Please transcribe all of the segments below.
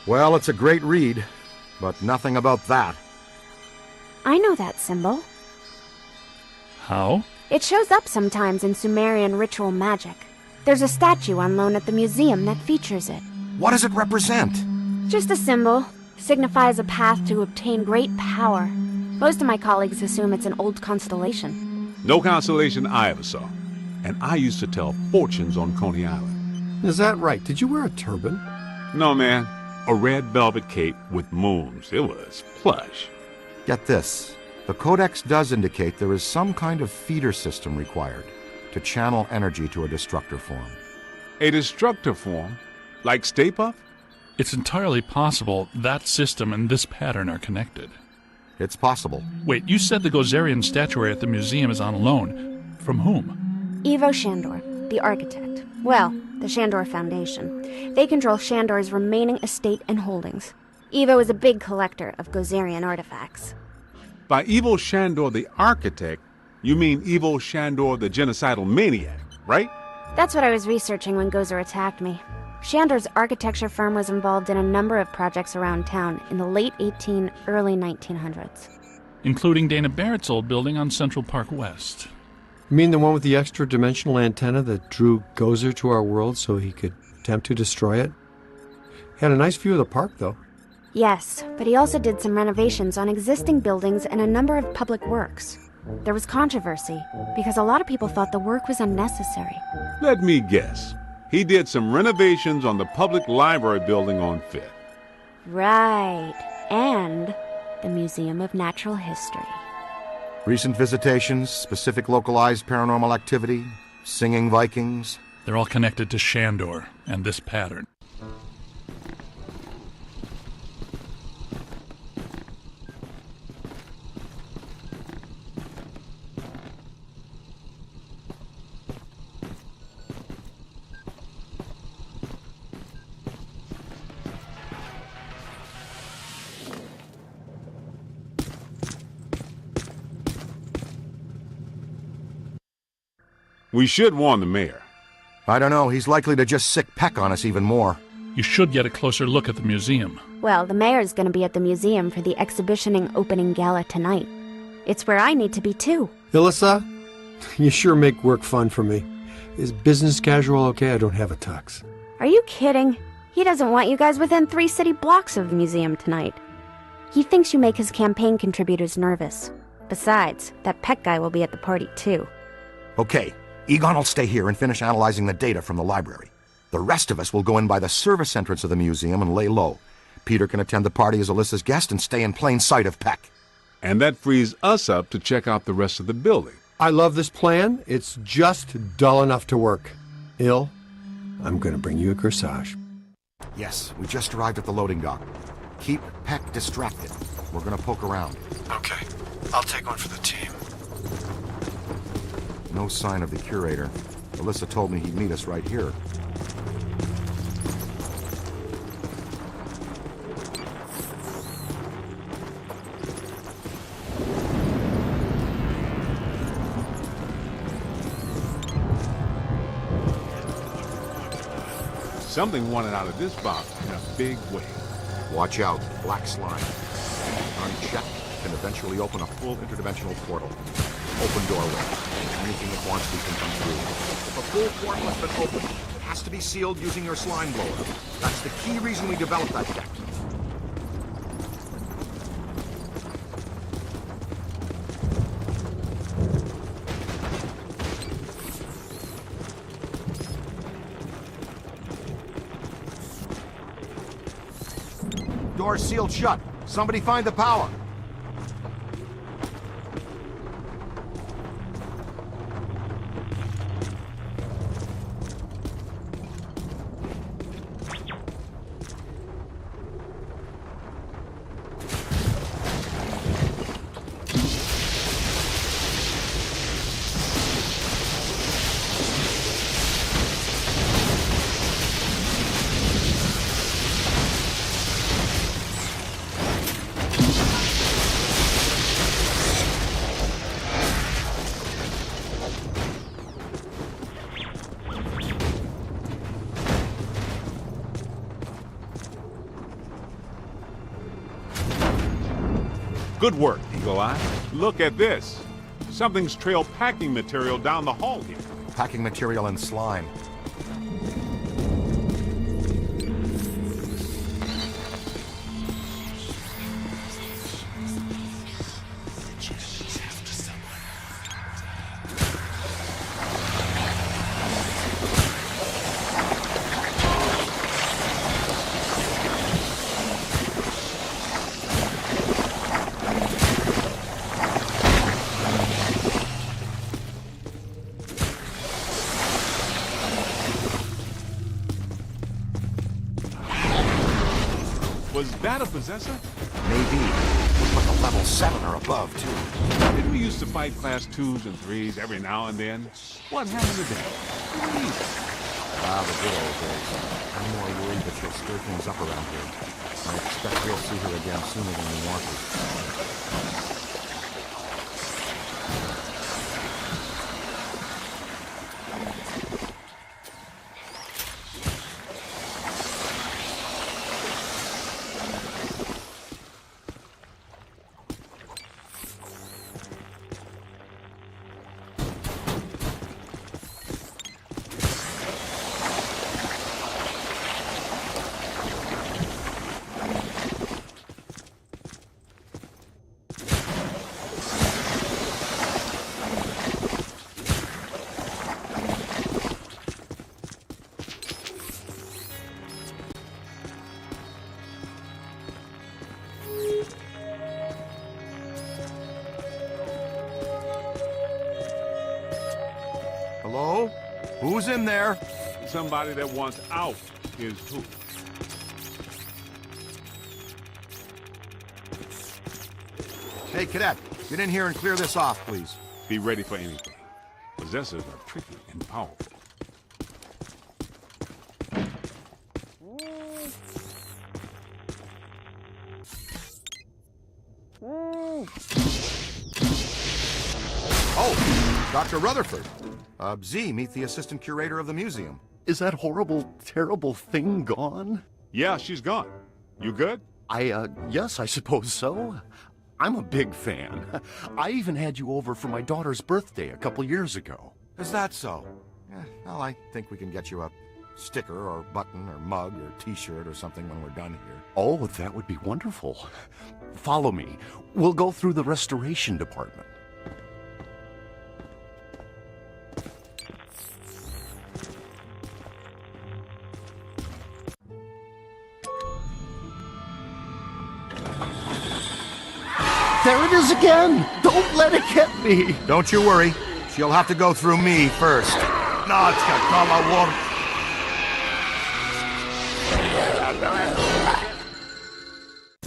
Well, it's a great read, but nothing about that. I know that symbol. How? It shows up sometimes in Sumerian ritual magic. There's a statue on loan at the museum that features it. What does it represent? Just a symbol. Signifies a path to obtain great power. Most of my colleagues assume it's an old constellation. No constellation I ever saw. And I used to tell fortunes on Coney Island. Is that right? Did you wear a turban? No, man. A red velvet cape with moons. It was plush. Get this. The Codex does indicate there is some kind of feeder system required to channel energy to a destructor form. A destructor form? Like Stay Puft? It's entirely possible that system and this pattern are connected. It's possible. Wait, you said the Gozerian statuary at the museum is on loan. From whom? Ivo Shandor, the architect. Well, the Shandor Foundation. They control Shandor's remaining estate and holdings. Ivo is a big collector of Gozerian artifacts. By Ivo Shandor the architect, you mean Ivo Shandor the genocidal maniac, right? That's what I was researching when Gozer attacked me. Shandor's architecture firm was involved in a number of projects around town in the late early 1900s. Including Dana Barrett's old building on Central Park West. You mean the one with the extra-dimensional antenna that drew Gozer to our world so he could attempt to destroy it? Had a nice view of the park, though. Yes, but he also did some renovations on existing buildings and a number of public works. There was controversy, because a lot of people thought the work was unnecessary. Let me guess. He did some renovations on the public library building on Fifth. Right. And the Museum of Natural History. Recent visitations, specific localized paranormal activity, singing Vikings. They're all connected to Shandor and this pattern. We should warn the mayor. I don't know, he's likely to just sick peck on us even more. You should get a closer look at the museum. Well, the mayor's gonna be at the museum for the exhibitioning opening gala tonight. It's where I need to be too. Ilissa, you sure make work fun for me. Is business casual okay? I don't have a tux. Are you kidding? He doesn't want you guys within 3 city blocks of the museum tonight. He thinks you make his campaign contributors nervous. Besides, that Peck guy will be at the party too. Okay, Egon will stay here and finish analyzing the data from the library. The rest of us will go in by the service entrance of the museum and lay low. Peter can attend the party as Alyssa's guest and stay in plain sight of Peck. And that frees us up to check out the rest of the building. I love this plan. It's just dull enough to work. Il, I'm going to bring you a corsage. Yes, we just arrived at the loading dock. Keep Peck distracted. We're gonna poke around. Okay. I'll take one for the team. No sign of the curator. Alyssa told me he'd meet us right here. Something wanted out of this box in a big way. Watch out, black slime. Unchecked can eventually open a full interdimensional portal. Open doorway. Anything it wants, we can come through. If a full portal has been opened, it has to be sealed using your slime blower. That's the key reason we developed that tech. Door sealed shut. Somebody find the power. Good work, Eagle Eye. Look at this. Something's trailed packing material down the hall here. Packing material and slime. Was that a possessor? Maybe. Looks like a level 7 or above, too. Didn't we used to fight class 2s and 3s every now and then? What happened today? Ah, the good old days. I'm more worried that she'll stir things up around here. I expect we'll see her again sooner than we want to. Hello? Who's in there? Somebody that wants out is who? Hey, Cadet, get in here and clear this off, please. Be ready for anything. Possessors are tricky and powerful. Oh, Dr. Rutherford. Z, meet the assistant curator of the museum. Is that horrible, terrible thing gone? Yeah, she's gone. You good? Yes, I suppose so. I'm a big fan. I even had you over for my daughter's birthday a couple years ago. Is that so? Yeah, well, I think we can get you a sticker or button or mug or t-shirt or something when we're done here. Oh, that would be wonderful. Follow me. We'll go through the restoration department. There it is again! Don't let it get me! Don't you worry. She'll have to go through me first.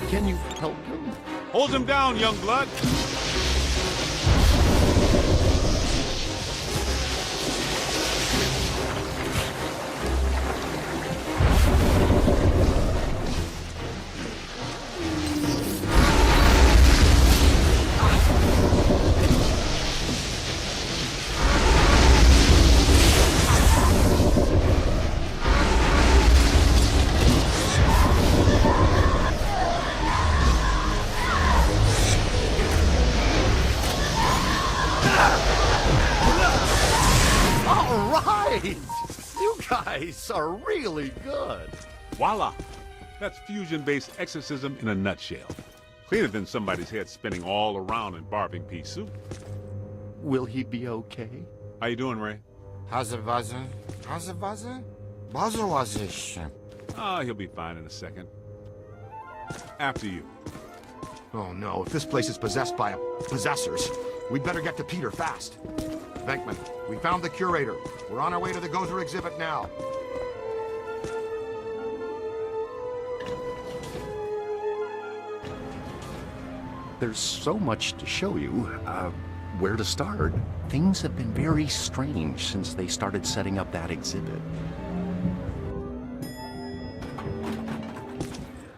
Can you help him? Hold him down, young blood. All right! You guys are really good. Voila! That's fusion-based exorcism in a nutshell. Cleaner than somebody's head spinning all around in barbing pea soup. Will he be okay? How you doing, Ray? How's it buzzing? How's it buzzing? Buzzer was it? Oh, he'll be fine in a second. After you. Oh no, if this place is possessed by possessors, we'd better get to Peter fast. Venkman, we found the curator. We're on our way to the Gozer exhibit now. There's so much to show you. Where to start? Things have been very strange since they started setting up that exhibit.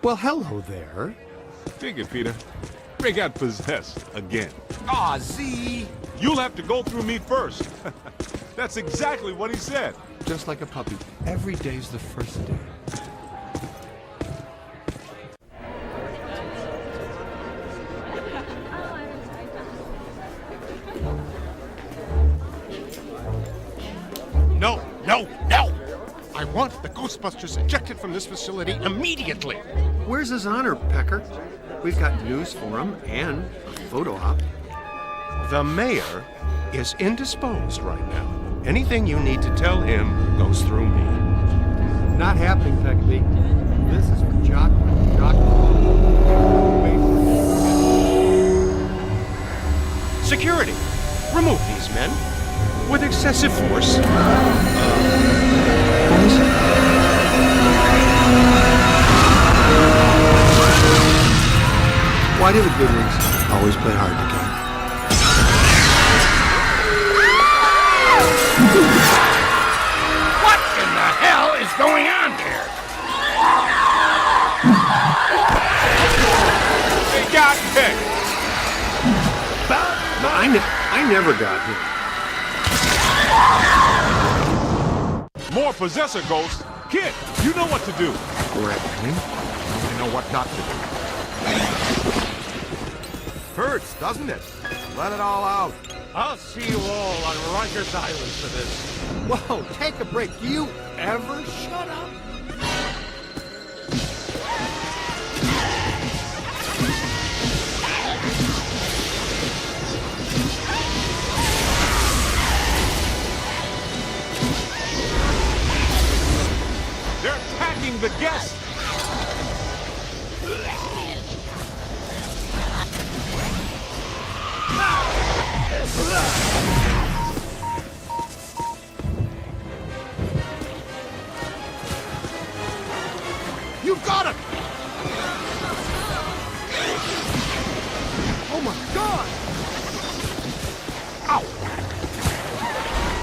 Well, hello there. Dig it, Peter. Ray got possessed again. Aw, Z! You'll have to go through me first. That's exactly what he said. Just like a puppy. Every day's the first day. No, no, no! I want the Ghostbusters ejected from this facility immediately! Where's his honor, Pecker? We've got news for him and a photo op. The mayor is indisposed right now. Anything you need to tell him goes through me. Not happening, Peckby. This is for Jock. Wait for Security! Remove these men. With excessive force. Why do the good ones always play hard to get? What in the hell is going on here? They got picked. I never got here. More possessor ghosts. Kid, you know what to do. I know what not to do. Hurts, doesn't it? Let it all out. I'll see you all on Rikers Island for this. Whoa, take a break. Do you ever shut up? They're attacking the guests. You've got it! Oh my God! Ow!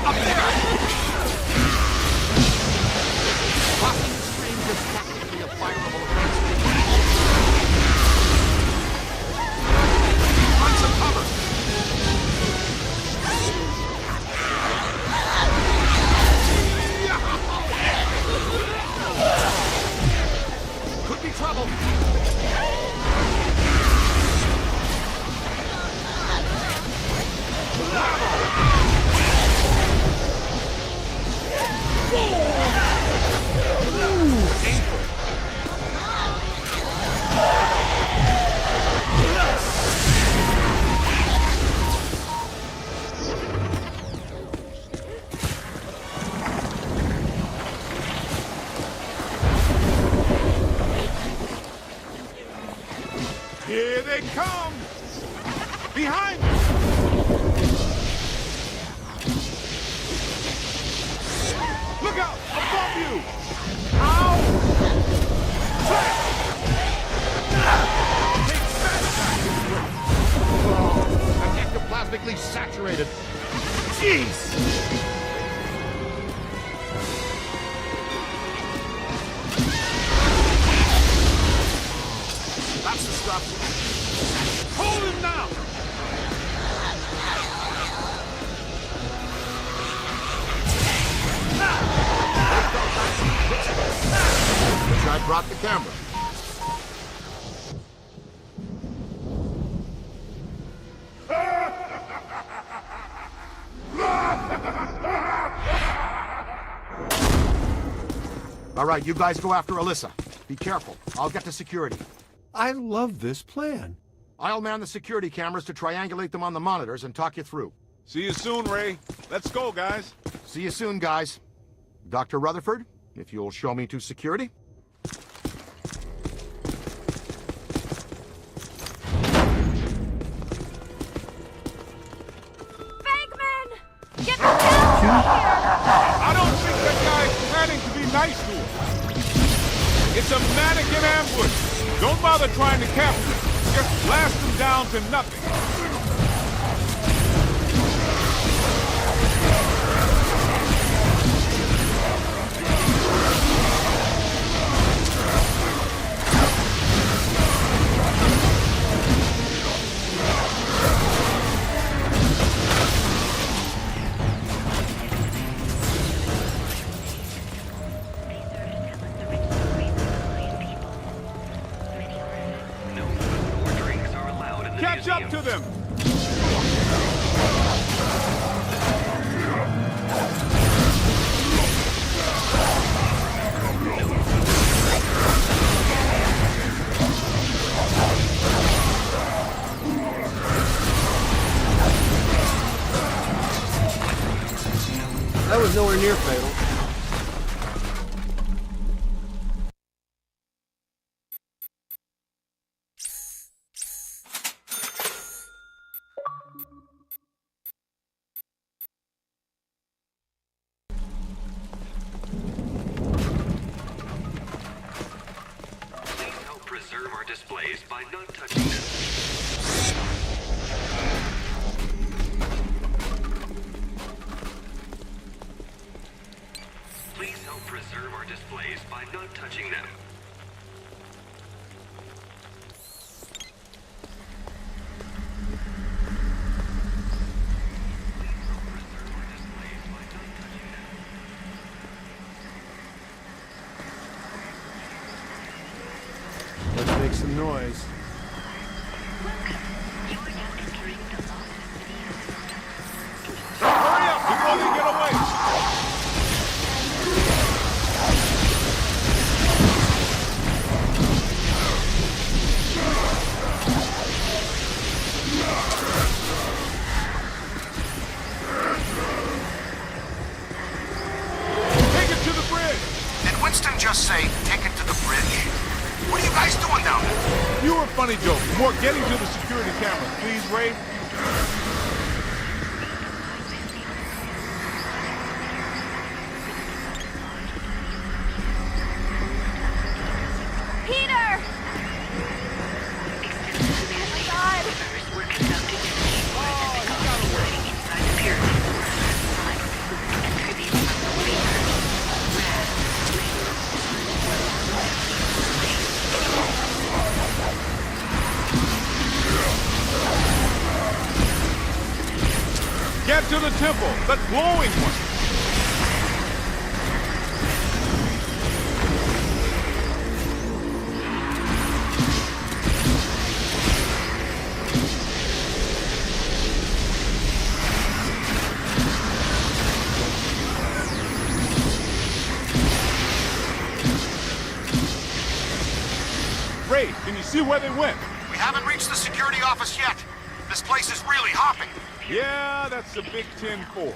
Up there! Crossing the streams is practically a fireable offense. Find some cover! Could be trouble. Here they come. Behind kid. Jeez! That's the stuff. Hold him now! This guy brought the camera. All right, you guys go after Alyssa. Be careful. I'll get to security. I love this plan. I'll man the security cameras to triangulate them on the monitors and talk you through. See you soon, Ray. Let's go, guys. See you soon, guys. Dr. Rutherford, if you'll show me to security. Bagman! Get the hell out of here! I don't think that guy's planning to be nice to him. It's a mannequin ambush. Don't bother trying to capture him. Just blast him down to nothing. Catch up to them! That was nowhere near fatal. Please help preserve our displays by not touching them. Please help preserve our displays by not touching them. Let's make some noise. Hurry up before they get away! Take it to the bridge! Did Winston just say, take it to the bridge? What are you guys doing down there? Fewer funny jokes, more getting to the security cameras, please, Ray. Peter! Oh my God! Get to the temple, that glowing one. Ray, can you see where they went? We haven't reached the security office yet. This place is really hopping. Yeah, that's the Big 10-4.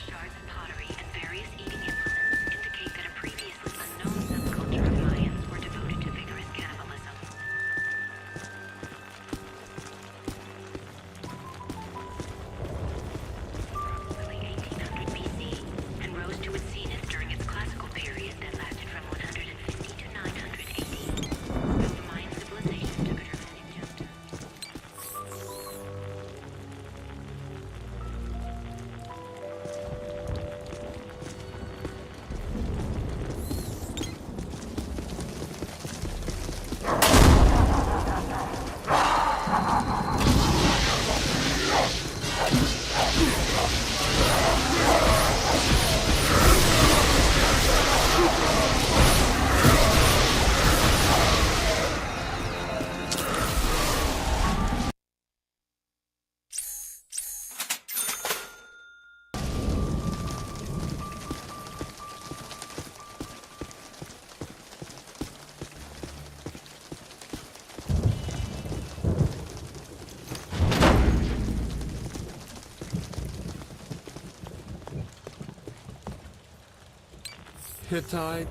Shards of pottery and various eating implements Hittite,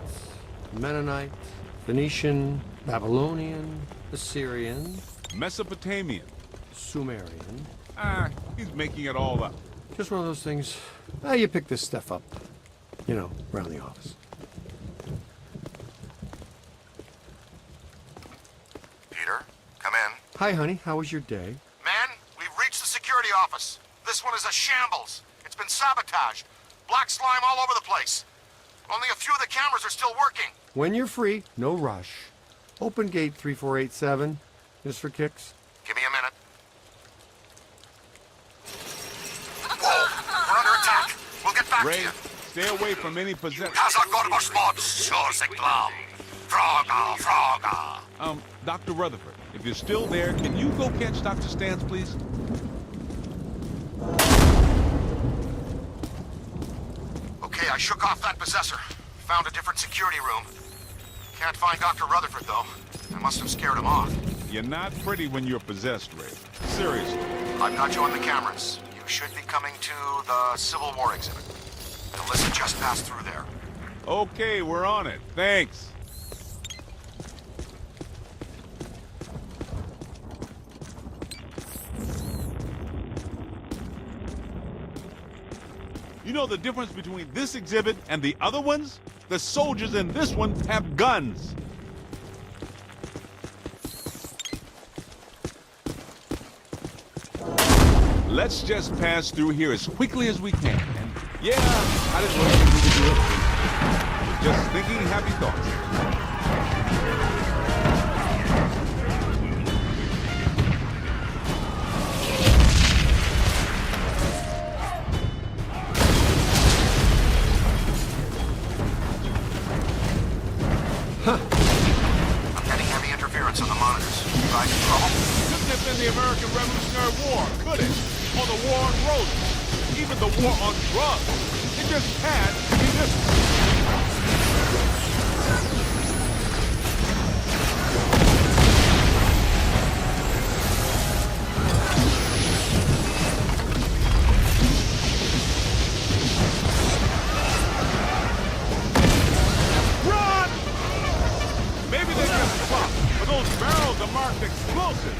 Mennonite, Phoenician, Babylonian, Assyrian, Mesopotamian. Sumerian. Ah, he's making it all up. Just one of those things. You pick this stuff up, around the office. Peter, come in. Hi, honey. How was your day? Man, we've reached the security office. This one is a shambles. It's been sabotaged. Black slime all over the place. Only a few of the cameras are still working. When you're free, no rush. Open gate 3487, just for kicks. Give me a minute. Whoa! We're under attack. We'll get back to Ray, you. stay away from any possession. Frogger. Dr. Rutherford, if you're still there, can you go catch Dr. Stantz, please? Okay, I shook off that possessor. Found a different security room. Can't find Dr. Rutherford, though. I must have scared him off. You're not pretty when you're possessed, Ray. Seriously. I've got you on the cameras. You should be coming to the Civil War exhibit. Alyssa just passed through there. Okay, we're on it. Thanks. You know the difference between this exhibit and the other ones? The soldiers in this one have guns. Let's just pass through here as quickly as we can. And yeah, I just want you to do it. Just thinking happy thoughts. I'm getting heavy interference on the monitors. You guys in trouble? Couldn't have been the American Revolutionary War, could it? Or the war on roses. Even the war on drugs. It just had to be this one. Run! Maybe they just flopped, but those barrels are marked explosive.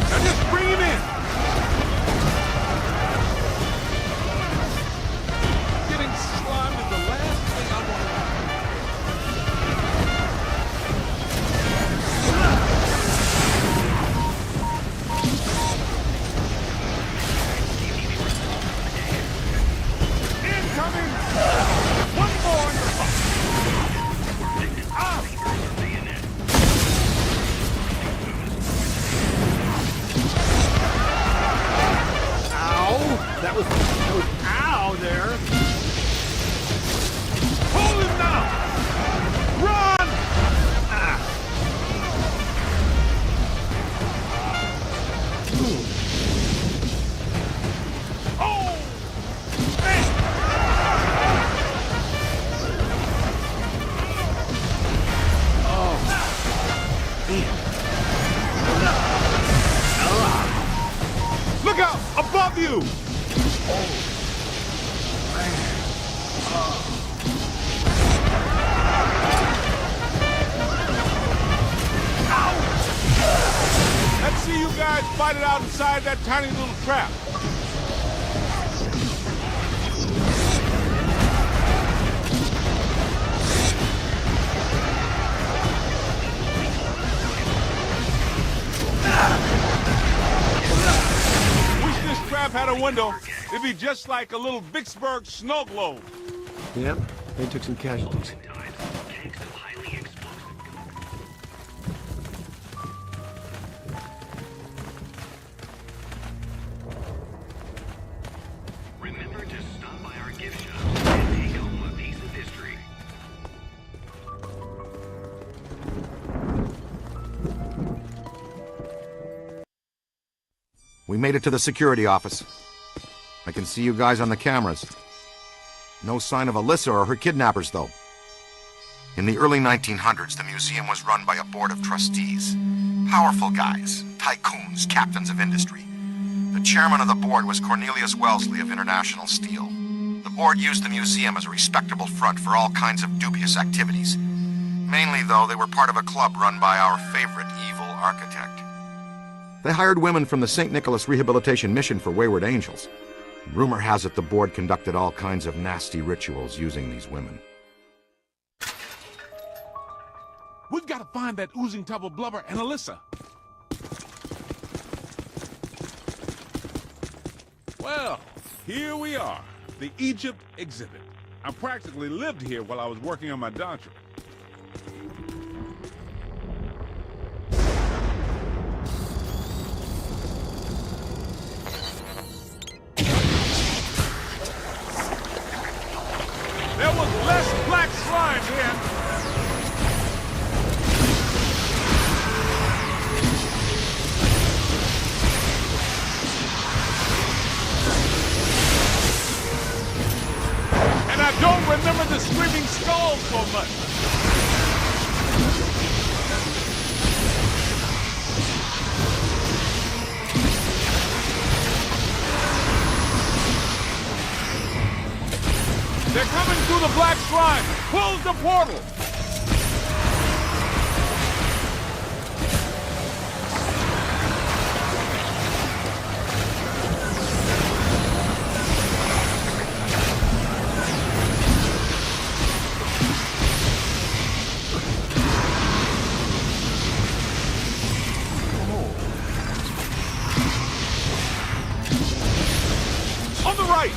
Now just bring him in. Getting slimed is the last thing I want to do. Incoming! One more in the box. Ah! Ow! That was ow there. Hold him now! Run! Oh! Hey! Look out! Above you! Let's see you guys fight it out inside that tiny little trap. Wish this trap had a window. It'd be just like a little Vicksburg snow globe. Yep, they took some casualties. Tanks of highly explosive. Remember to stop by our gift shop and take home a piece of history. We made it to the security office. I can see you guys on the cameras. No sign of Alyssa or her kidnappers, though. In the early 1900s, the museum was run by a board of trustees. Powerful guys, tycoons, captains of industry. The chairman of the board was Cornelius Wellesley of International Steel. The board used the museum as a respectable front for all kinds of dubious activities. Mainly, though, they were part of a club run by our favorite evil architect. They hired women from the St. Nicholas Rehabilitation Mission for wayward angels. Rumor has it the board conducted all kinds of nasty rituals using these women. We've got to find that oozing tub of blubber and Alyssa. Well, here we are, the Egypt exhibit. I practically lived here while I was working on my doctorate. There was less black slime then. And I don't remember the screaming skulls so much. They're coming through the black slime. Close the portal. On the right.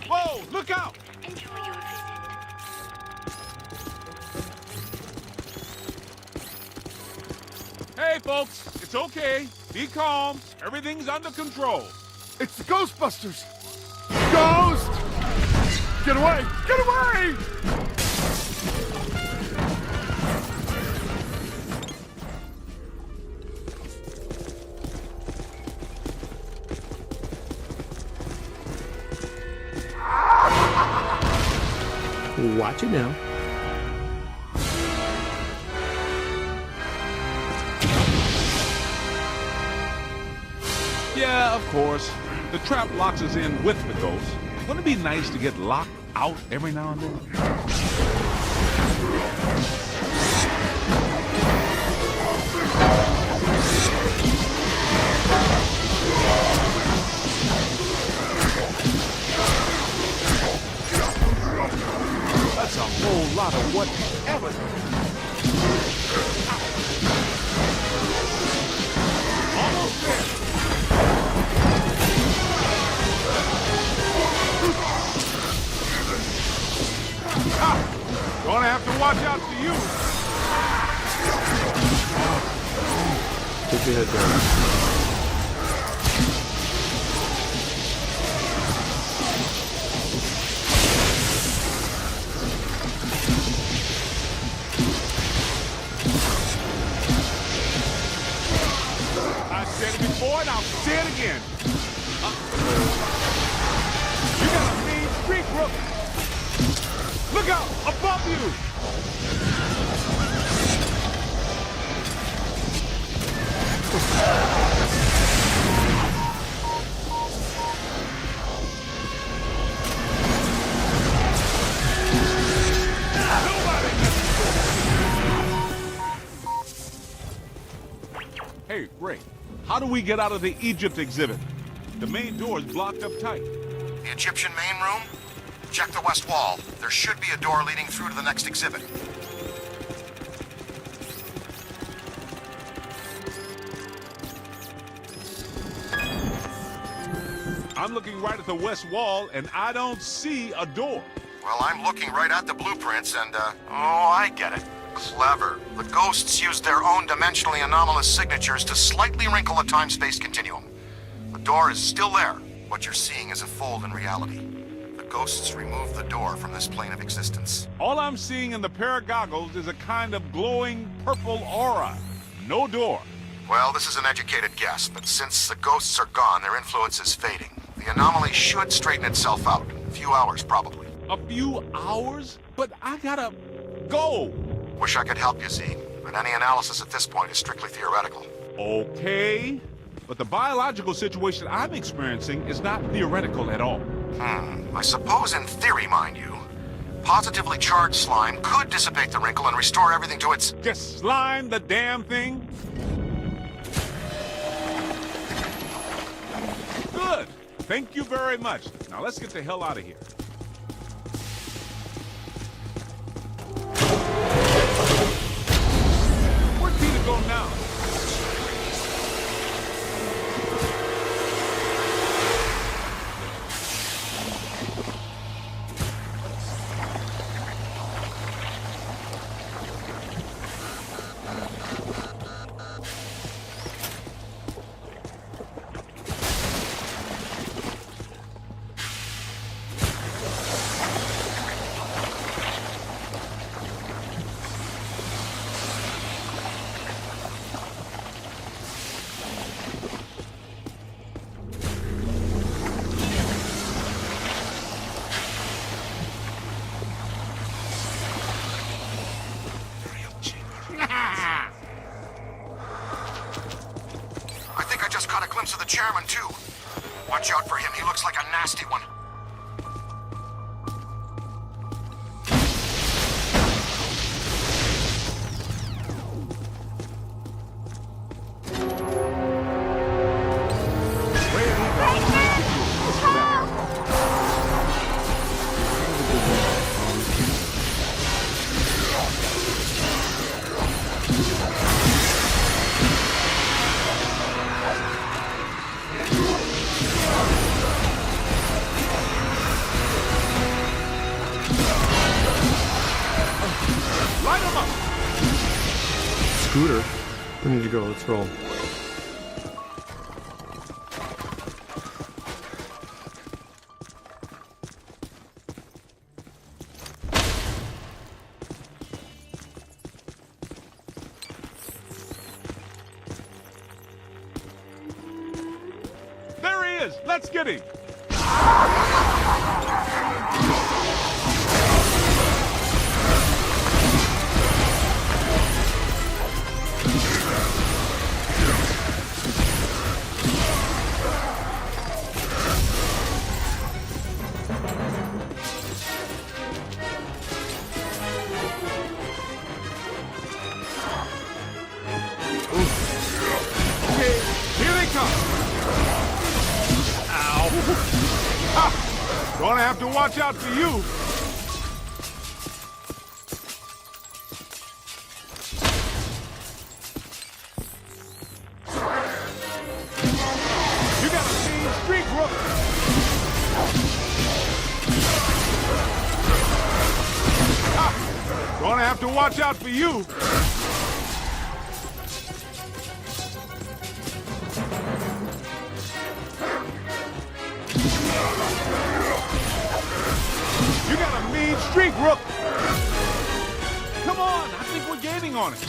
Whoa, look out! Hey, folks, it's okay. Be calm. Everything's under control. It's the Ghostbusters! Ghost! Get away! Get away! Watch it now. Yeah, of course. The trap locks us in with the ghost. Wouldn't it be nice to get locked out every now and then? That's a whole lot of whatever. Almost there. Gonna have to watch out for you. Keep your head down. I said it before and I'll say it again. You got a mean streak, Brooke. Look out! Above you! Hey, Ray, how do we get out of the Egypt exhibit? The main door is blocked up tight. The Egyptian main room? Check the west wall. There should be a door leading through to the next exhibit. I'm looking right at the west wall, and I don't see a door. Well, I'm looking right at the blueprints and, oh, I get it. Clever. The ghosts used their own dimensionally anomalous signatures to slightly wrinkle the time-space continuum. The door is still there. What you're seeing is a fold in reality. The ghosts removed the door from this plane of existence. All I'm seeing in the pair of goggles is a kind of glowing purple aura. No door. Well, this is an educated guess, but since the ghosts are gone, their influence is fading. The anomaly should straighten itself out. A few hours, probably. A few hours? But I gotta go. Wish I could help you, Z, but any analysis at this point is strictly theoretical. Okay. But the biological situation I'm experiencing is not theoretical at all. I suppose in theory, mind you, positively charged slime could dissipate the wrinkle and restore everything to its... Just slime the damn thing? Good. Thank you very much. Now let's get the hell out of here. Where'd Peter go now? I think I just caught a glimpse of the chairman, too. Watch out for him. He looks like a nasty one. Light him up! Scooter. We need to go. Let's roll. There he is! Let's get him! Okay, here they come! Ow! Ha! Gonna have to watch out for you! You got a mean streak, Rook! Ha! Gonna have to watch out for you! You got a mean streak, Rook! Come on, I think we're gaining on it.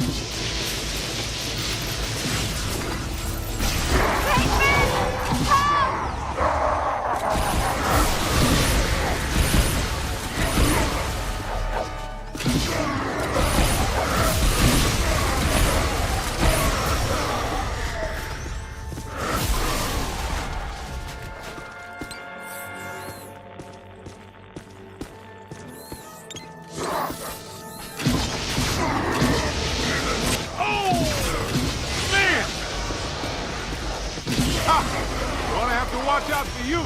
out for you.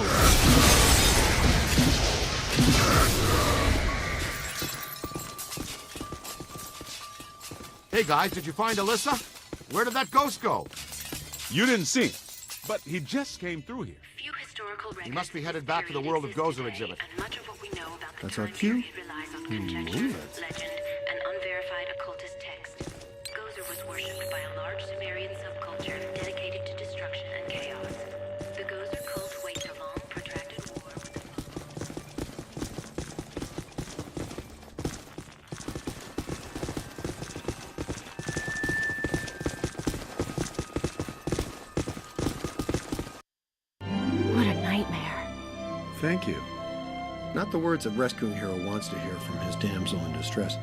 Hey guys, did you find Alyssa? Where did that ghost go? You didn't see him, but he just came through here. Few historical records He must be of headed this back to the period World of exist Gozer today, exhibit. And much of what we know about the That's our time cue. period relies on conjecture, legend, and unverified occultist text. Gozer was worshipped by a large Sumerian subculture dedicated to destruction and chaos. The Gozer cult waged a long, protracted war with the What a nightmare. Thank you. Not the words a rescuing hero wants to hear from his damsel in distress.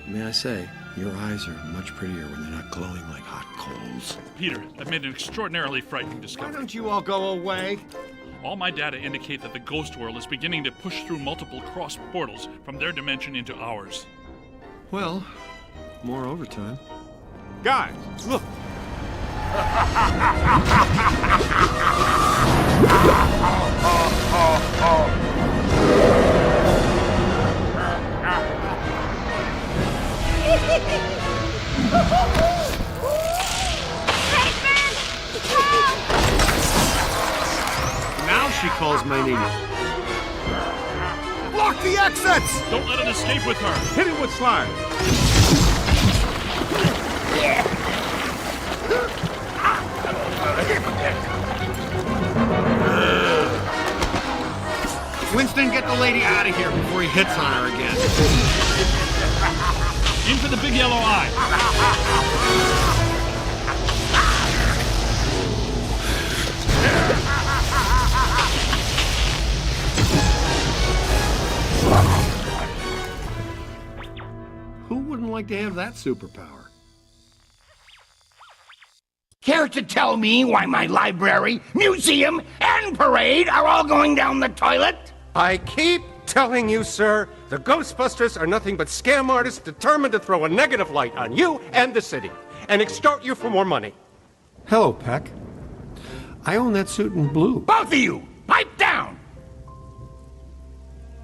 May I say, your eyes are much prettier when they're not glowing like hot coals. Peter, I've made an extraordinarily frightening Why discovery. don't you all go away? All my data indicate that the ghost world is beginning to push through multiple cross portals from their dimension into ours. Well, more overtime. Guys, look. Now she calls my name. Block the exits! Don't let it escape with her! Hit him with slime. Winston, get the lady out of here before he hits on her again. In for the big yellow eye! Who wouldn't like to have that superpower? Care to tell me why my library, museum, and parade are all going down the toilet? I keep telling you, sir, the Ghostbusters are nothing but scam artists determined to throw a negative light on you and the city and extort you for more money. Hello, Peck. I own that suit in blue. Both of you, pipe down!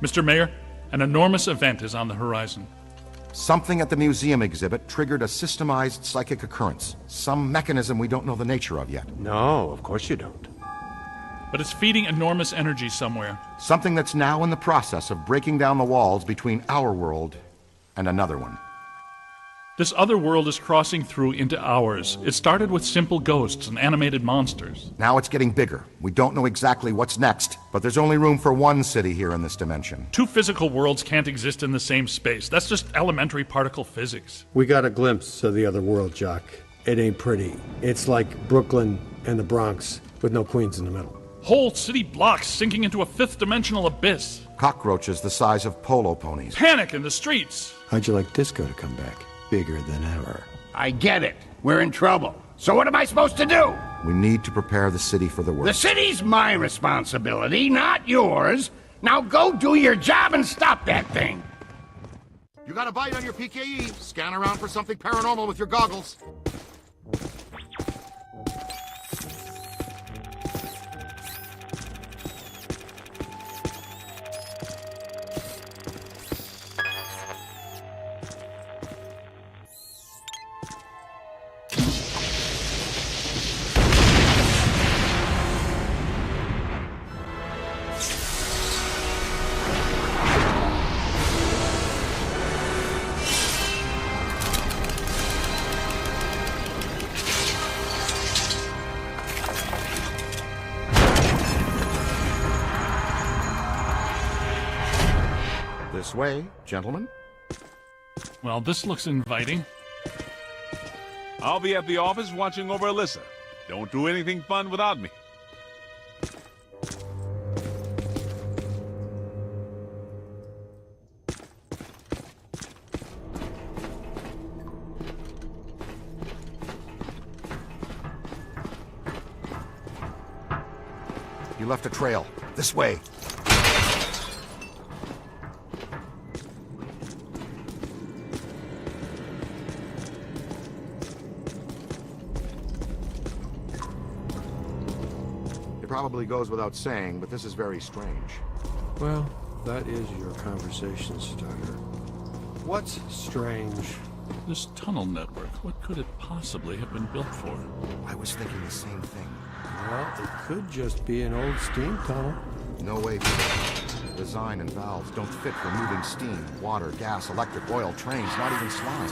Mr. Mayor, an enormous event is on the horizon. Something at the museum exhibit triggered a systemized psychic occurrence. Some mechanism we don't know the nature of yet. No, of course you don't. But it's feeding enormous energy somewhere. Something that's now in the process of breaking down the walls between our world and another one. This other world is crossing through into ours. It started with simple ghosts and animated monsters. Now it's getting bigger. We don't know exactly what's next, but there's only room for one city here in this dimension. Two physical worlds can't exist in the same space. That's just elementary particle physics. We got a glimpse of the other world, Jock. It ain't pretty. It's like Brooklyn and the Bronx, with no Queens in the middle. Whole city blocks sinking into a fifth-dimensional abyss. Cockroaches the size of polo ponies. Panic in the streets. How'd you like disco to come back? Bigger than ever. I get it. We're in trouble. So what am I supposed to do? We need to prepare the city for the The worst. city's my responsibility, not yours. Now go do your job and stop that thing. You got a bite on your PKE. Scan around for something paranormal with your goggles. This way, gentlemen. Well, this looks inviting. I'll be at the office watching over Alyssa. Don't do anything fun without me. You left a trail. This way. probably goes without saying, but this is very strange. Well, that is your conversation starter. What's strange? This tunnel network, what could it possibly have been built for? I was thinking the same thing. Well, it could just be an old steam tunnel. No way. Design and valves don't fit for moving steam, water, gas, electric, oil, trains, not even slime.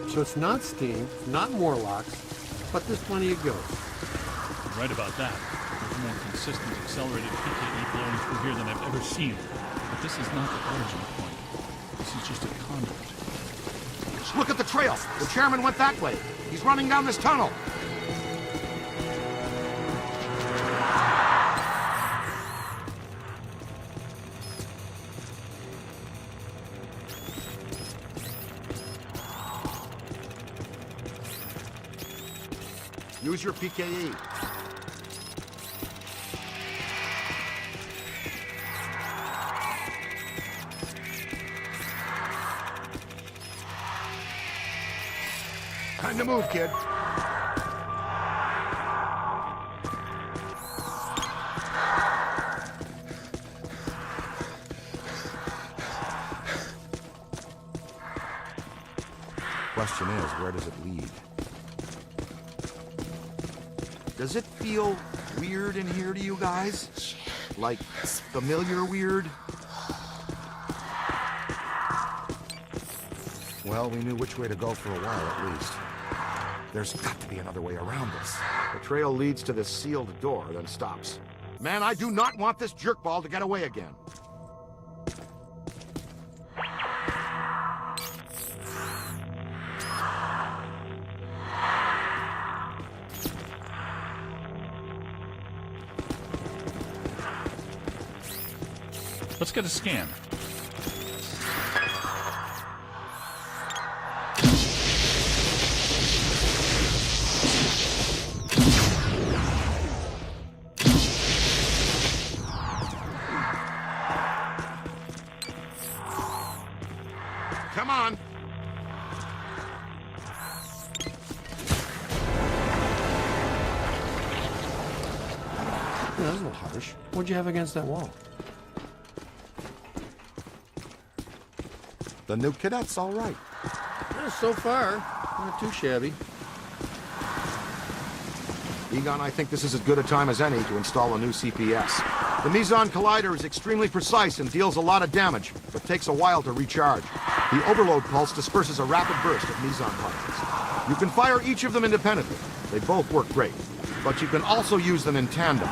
So it's not steam, not Morlocks, but there's plenty of ghosts. You're right about that. There's more consistent accelerated PKE blowing through here than I've ever seen. But this is not the origin point. This is just a conduit. Look at the trail. The chairman went that way. He's running down this tunnel. Use your PKE. Time to move, kid. Question is, where does it lead? Does it feel weird in here to you guys? Like familiar weird? Well, we knew which way to go for a while at least. There's got to be another way around this. The trail leads to this sealed door, then stops. Man, I do not want this jerkball to get away again. Let's get a scan. Come on. That's a little harsh. What'd you have against that wall? The new cadet's all right. Yeah, so far, not too shabby. Egon, I think this is as good a time as any to install a new CPS. The Meson Collider is extremely precise and deals a lot of damage, but takes a while to recharge. The overload pulse disperses a rapid burst of Meson particles. You can fire each of them independently. They both work great, but you can also use them in tandem.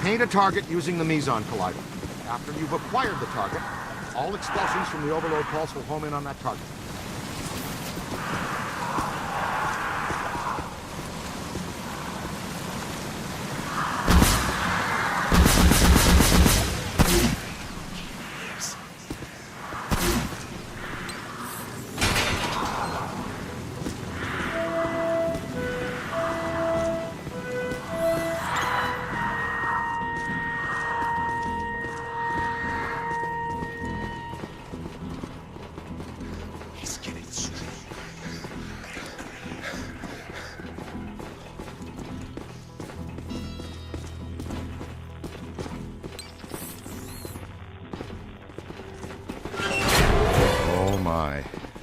Paint a target using the Meson Collider. After you've acquired the target, all expulsions from the overload pulse will home in on that target.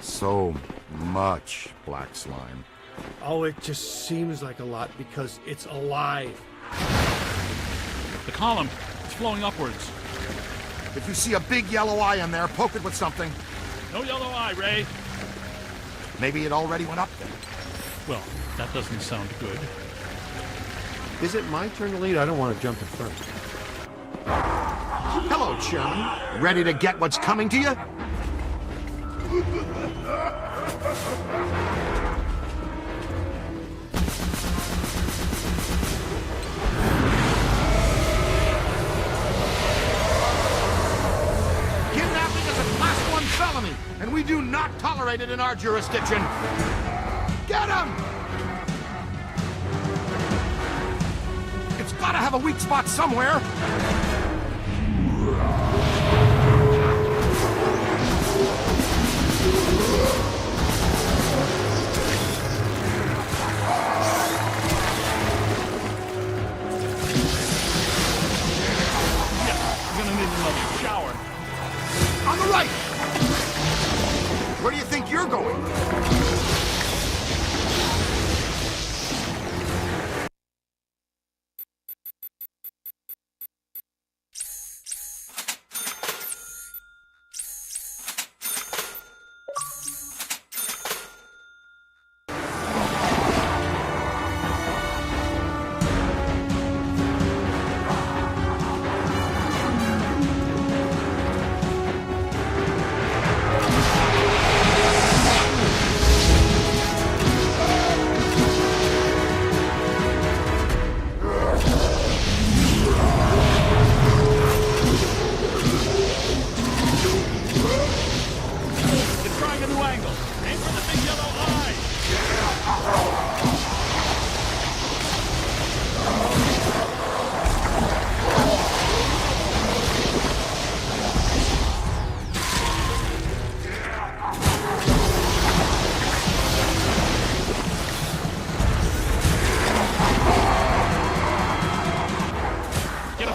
So much black slime. Oh, it just seems like a lot because it's alive. The column, it's flowing upwards. If you see a big yellow eye in there, poke it with something. No yellow eye, Ray. Maybe it already went up there. Well, that doesn't sound good. Is it my turn to lead? I don't want to jump in front. Hello, Chairman. Ready to get what's coming to you? Kidnapping is a Class 1 felony, and we do not tolerate it in our jurisdiction. Get him! It's gotta have a weak spot somewhere.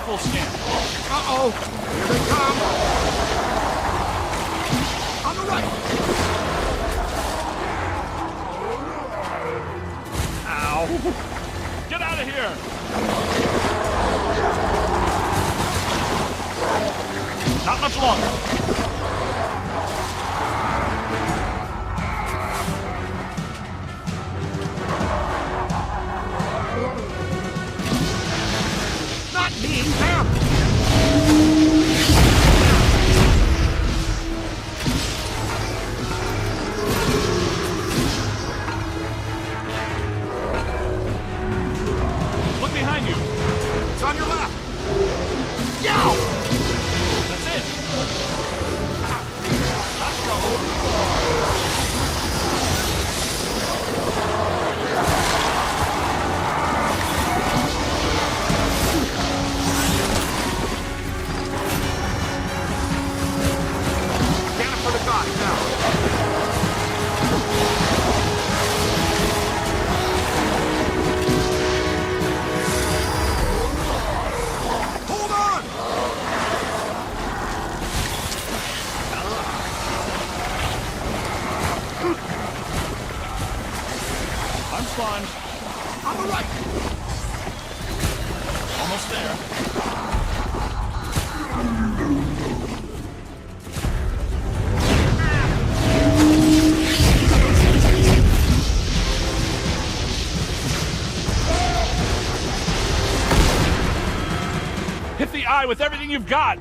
full scan. Uh-oh! Here they come! On the right! Ow! Get out of here! Not much longer. Not me! Them! Look behind you. It's on your left! Yow! That's it. Let's go. Scan it for the guy, now! Hold on! I'm sponge. On the right! Almost there. Hit the eye with everything you've got.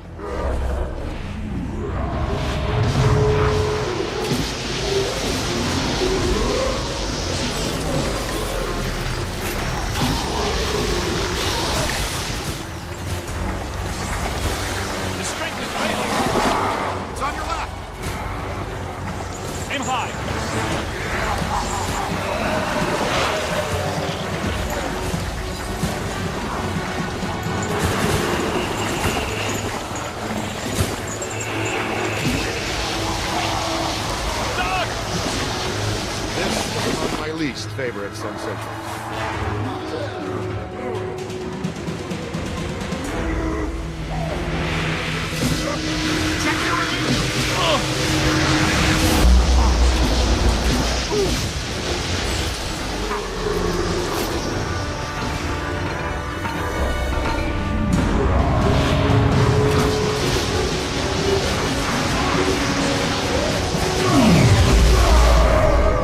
The strength is failing. It's on your left! Aim high. Doug! This is one of my least favorite sensations.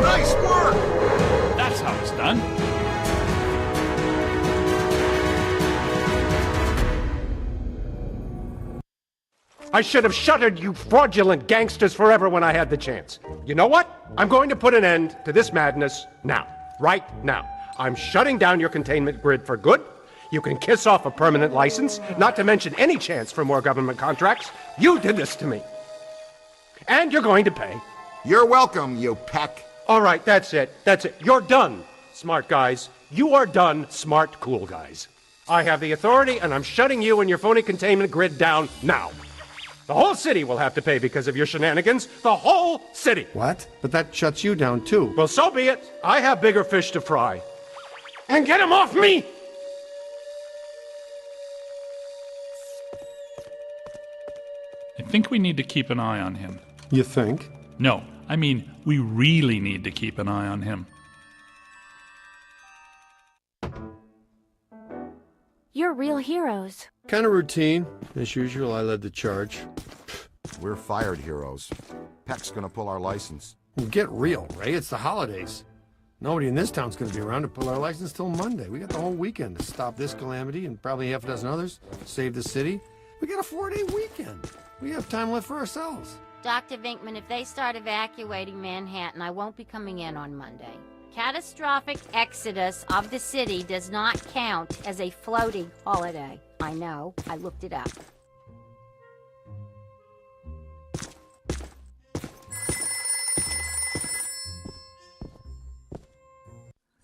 Nice work! That's how it's done. I should have shuttered you fraudulent gangsters forever when I had the chance. You know what? I'm going to put an end to this madness now. Right now. I'm shutting down your containment grid for good. You can kiss off a permanent license, not to mention any chance for more government contracts. You did this to me. And you're going to pay. You're welcome, you peck. All right, that's it. That's it. You're done, smart guys. You are done, smart, cool guys. I have the authority, and I'm shutting you and your phony containment grid down now. The whole city will have to pay because of your shenanigans. The whole city. What? But that shuts you down, too. Well, so be it. I have bigger fish to fry. And get him off me! I think we need to keep an eye on him. You think? No, I mean, we really need to keep an eye on him. You're real heroes. Kind of routine. As usual, I led the charge. We're fired heroes. Peck's gonna pull our license. Well, get real, Ray. It's the holidays. Nobody in this town's going to be around to pull our license till Monday. We got the whole weekend to stop this calamity and probably half a dozen others, save the city. We got a 4-day weekend. We have time left for ourselves. Dr. Vinkman, if they start evacuating Manhattan, I won't be coming in on Monday. Catastrophic exodus of the city does not count as a floating holiday. I know. I looked it up.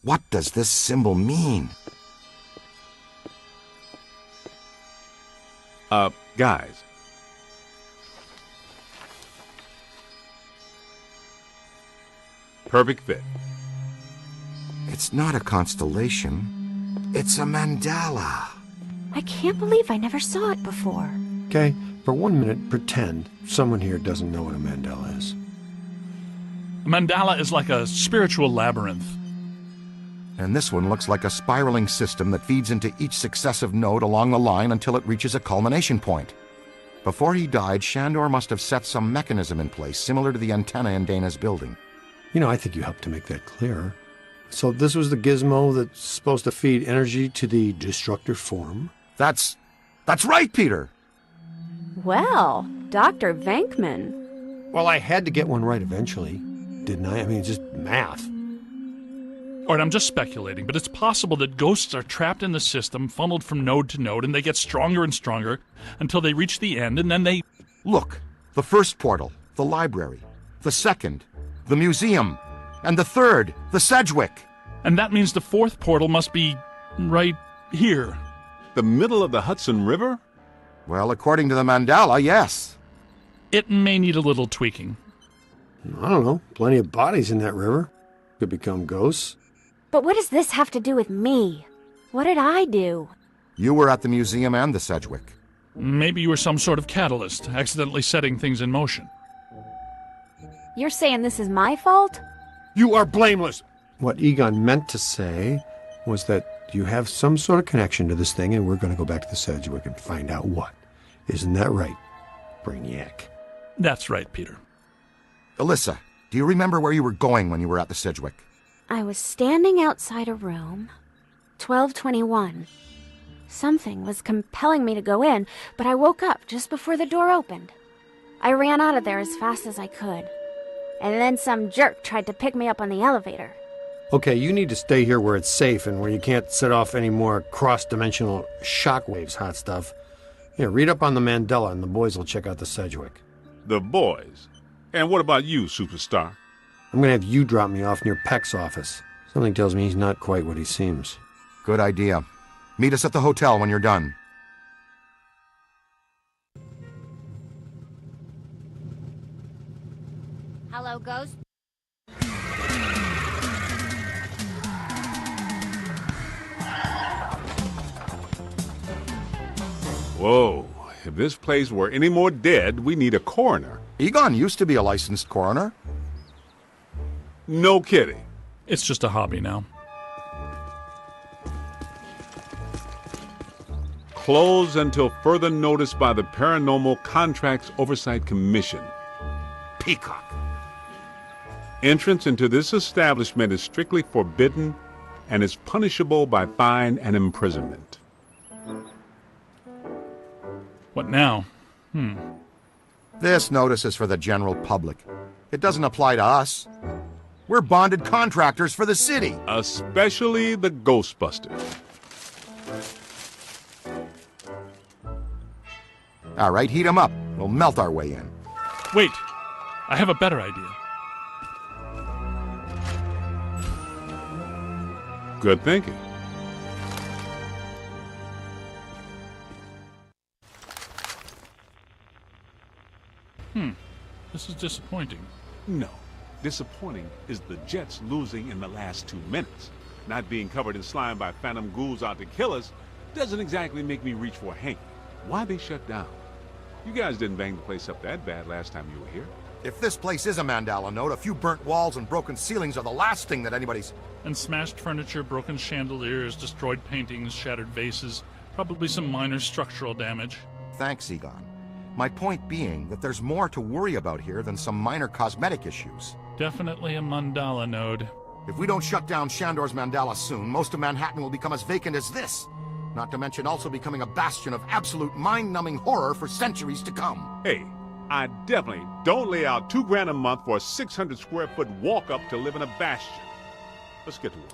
What does this symbol mean? Guys. Perfect fit. It's not a constellation. It's a mandala. I can't believe I never saw it before. Okay, for 1 minute, pretend someone here doesn't know what a mandala is. A mandala is like a spiritual labyrinth. And this one looks like a spiraling system that feeds into each successive node along the line until it reaches a culmination point. Before he died, Shandor must have set some mechanism in place similar to the antenna in Dana's building. You know, I think you helped to make that clearer. So this was the gizmo that's supposed to feed energy to the destructor form? That's right, Peter! Well, Dr. Venkman. Well, I had to get one right eventually, didn't I? I mean, it's just math. All right, I'm just speculating, but it's possible that ghosts are trapped in the system, funneled from node to node, and they get stronger and stronger until they reach the end, and then they... Look, the first portal, the library. The second, the museum. And the third, the Sedgwick. And that means the fourth portal must be right here. The middle of the Hudson River? Well, according to the mandala, yes. It may need a little tweaking. I don't know. Plenty of bodies in that river. Could become ghosts. But what does this have to do with me? What did I do? You were at the museum and the Sedgwick. Maybe you were some sort of catalyst, accidentally setting things in motion. You're saying this is my fault? You are blameless! What Egon meant to say was that you have some sort of connection to this thing, and we're going to go back to the Sedgwick and find out what. Isn't that right, Brainiac? That's right, Peter. Alyssa, do you remember where you were going when you were at the Sedgwick? I was standing outside a room, 1221. Something was compelling me to go in, but I woke up just before the door opened. I ran out of there as fast as I could. And then some jerk tried to pick me up on the elevator. Okay, you need to stay here where it's safe and where you can't set off any more cross-dimensional shockwaves, hot stuff. Here, read up on the Mandela and the boys will check out the Sedgwick. The boys? And what about you, superstar? I'm gonna have you drop me off near Peck's office. Something tells me he's not quite what he seems. Good idea. Meet us at the hotel when you're done. Hello, Ghost? Whoa. If this place were any more dead, we need a coroner. Egon used to be a licensed coroner. No kidding. It's just a hobby now. Closed until further notice by the Paranormal Contracts Oversight Commission. Peacock. Entrance into this establishment is strictly forbidden and is punishable by fine and imprisonment. What now? This notice is for the general public. It doesn't apply to us. We're bonded contractors for the city. Especially the Ghostbusters. All right, heat 'em up. We'll melt our way in. Wait, I have a better idea. Good thinking. This is disappointing. No. Disappointing is the Jets losing in the last 2 minutes. Not being covered in slime by phantom ghouls out to kill us doesn't exactly make me reach for a hanky. Why they shut down? You guys didn't bang the place up that bad last time you were here. If this place is a Mandala node, a few burnt walls and broken ceilings are the last thing that anybody's... And smashed furniture, broken chandeliers, destroyed paintings, shattered vases, probably some minor structural damage. Thanks, Egon. My point being that there's more to worry about here than some minor cosmetic issues. Definitely a mandala node. If we don't shut down Shandor's Mandala soon, most of Manhattan will become as vacant as this. Not to mention also becoming a bastion of absolute mind-numbing horror for centuries to come. Hey, I definitely don't lay out $2,000 a month for a 600 square foot walk-up to live in a bastion. Let's get to work.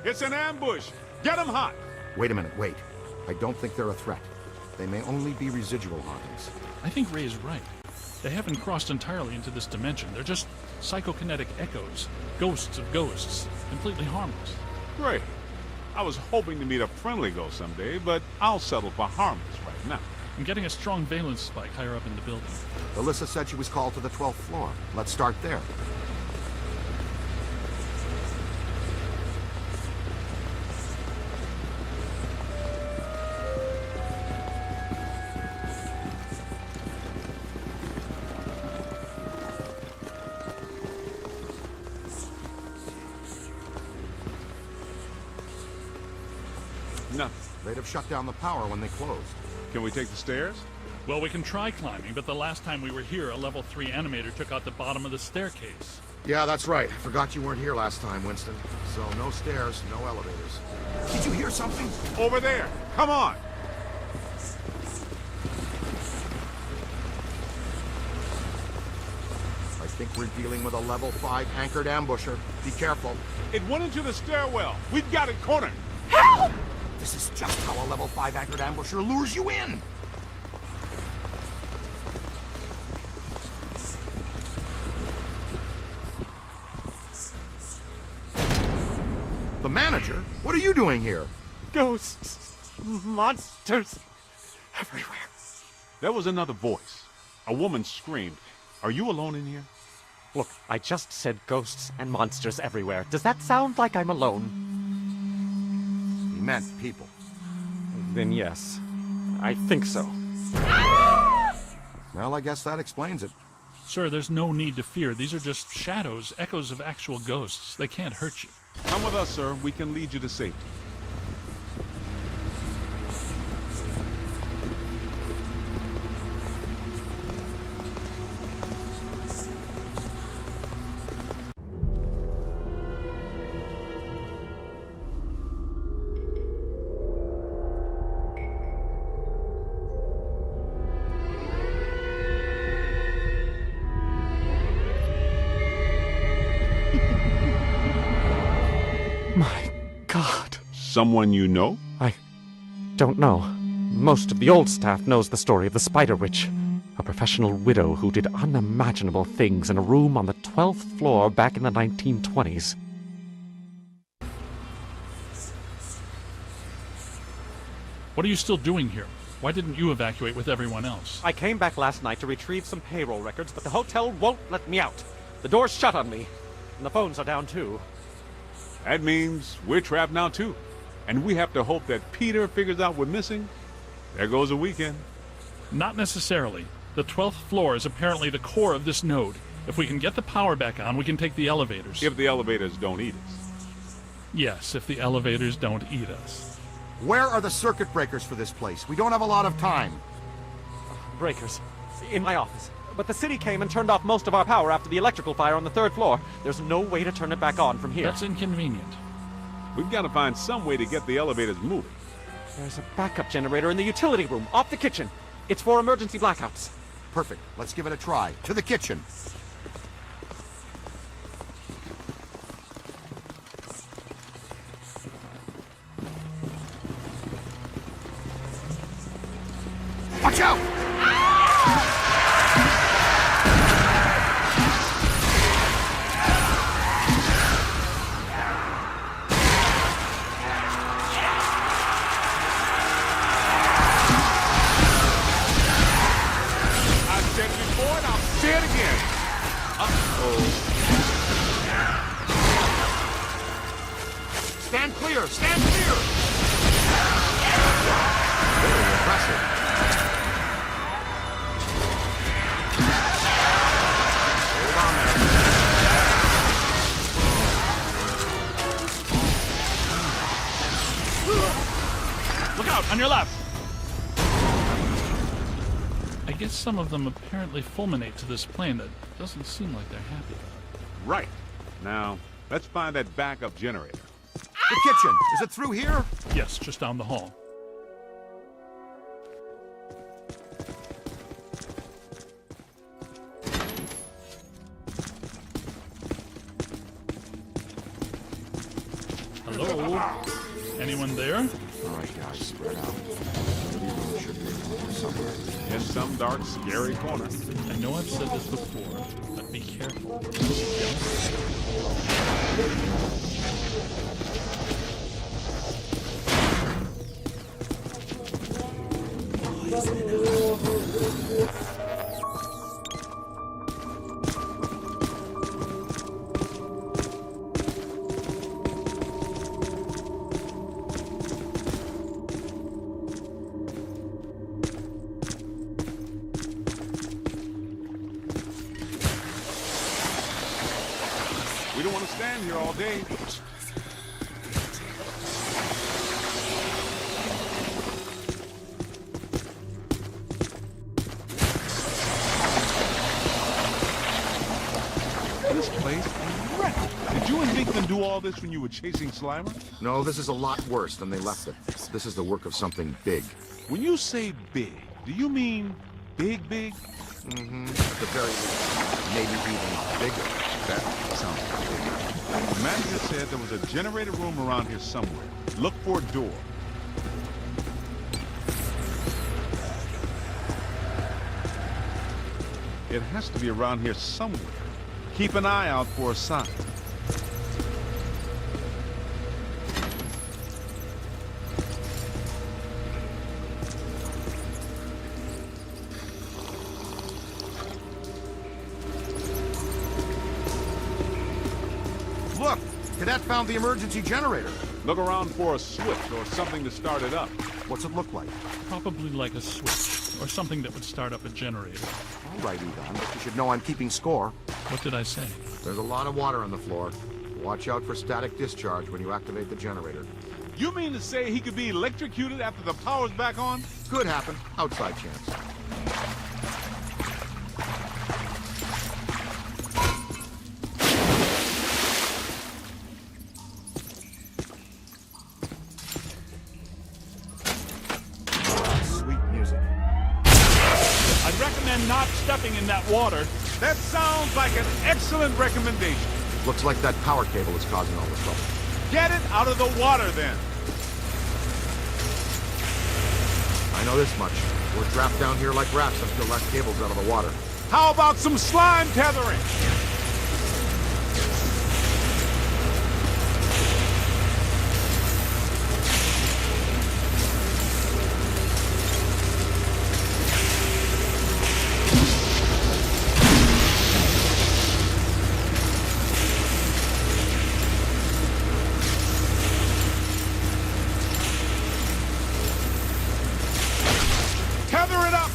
It's an ambush! Get 'em hot! Wait a minute, wait. I don't think they're a threat. They may only be residual hauntings. I think Ray is right. They haven't crossed entirely into this dimension. They're just psychokinetic echoes, ghosts of ghosts, completely harmless. Great. I was hoping to meet a friendly ghost someday, but I'll settle for harmless right now. I'm getting a strong valence spike higher up in the building. Alyssa said she was called to the 12th floor. Let's start there. Nothing. They'd have shut down the power when they closed. Can we take the stairs? Well, we can try climbing, but the last time we were here, a level 3 animator took out the bottom of the staircase. Yeah, that's right. Forgot you weren't here last time, Winston. So no stairs, no elevators. Did you hear something? Over there! Come on! I think we're dealing with a level 5 anchored ambusher. Be careful. It went into the stairwell. We've got it cornered. Help! This is just how a level 5 anchored ambusher lures you in. The manager? What are you doing here? Ghosts, monsters, everywhere. There was another voice. A woman screamed. Are you alone in here? Look, I just said ghosts and monsters everywhere. Does that sound like I'm alone? He meant people. Then yes, I think so. Well, I guess that explains it. Sir, there's no need to fear. These are just shadows, echoes of actual ghosts. They can't hurt you. Come with us, sir. We can lead you to safety. My God. Someone you know? I don't know. Most of the old staff knows the story of the Spider Witch, a professional widow who did unimaginable things in a room on the 12th floor back in the 1920s. What are you still doing here? Why didn't you evacuate with everyone else? I came back last night to retrieve some payroll records, but the hotel won't let me out. The door's shut on me, and the phones are down too. That means we're trapped now, too. And we have to hope that Peter figures out we're missing. There goes a weekend. Not necessarily. The 12th floor is apparently the core of this node. If we can get the power back on, we can take the elevators. If the elevators don't eat us. Yes, if the elevators don't eat us. Where are the circuit breakers for this place? We don't have a lot of time. Breakers. In my office. But the city came and turned off most of our power after the electrical fire on the 3rd floor. There's no way to turn it back on from here. That's inconvenient. We've got to find some way to get the elevators moving. There's a backup generator in the utility room, off the kitchen. It's for emergency blackouts. Perfect. Let's give it a try. To the kitchen. Watch out! Say it again. Stand clear! Stand clear! Very impressive. Hold on there. Look out, on your left! I guess some of them apparently fulminate to this plane. That doesn't seem like they're happy. Right. Now, let's find that backup generator. The kitchen. Is it through here? Yes, just down the hall. Hello? Anyone there? All right, guys, spread out. Should be around somewhere. In some dark, scary corner. I know I've said this before, but be careful. We don't want to stand here all day. This place is wrecked. Did you and Dinkman do all this when you were chasing Slimer? No, this is a lot worse than they left it. This is the work of something big. When you say big, do you mean big, big? Mm-hmm. At the very least, maybe even bigger. That sounds big. The manager said there was a generator room around here somewhere. Look for a door. It has to be around here somewhere. Keep an eye out for a sign. Look! Cadet found the emergency generator. Look around for a switch or something to start it up. What's it look like? Probably like a switch, or something that would start up a generator. All right, Egon, but you should know I'm keeping score. What did I say? There's a lot of water on the floor. Watch out for static discharge when you activate the generator. You mean to say he could be electrocuted after the power's back on? Could happen. Outside chance. Sweet music. I'd recommend not stepping in that water. That sounds like an excellent recommendation. Looks like that power cable is causing all the trouble. Get it out of the water, then. I know this much. We're trapped down here like rats until that cable's out of the water. How about some slime tethering? Tether it up!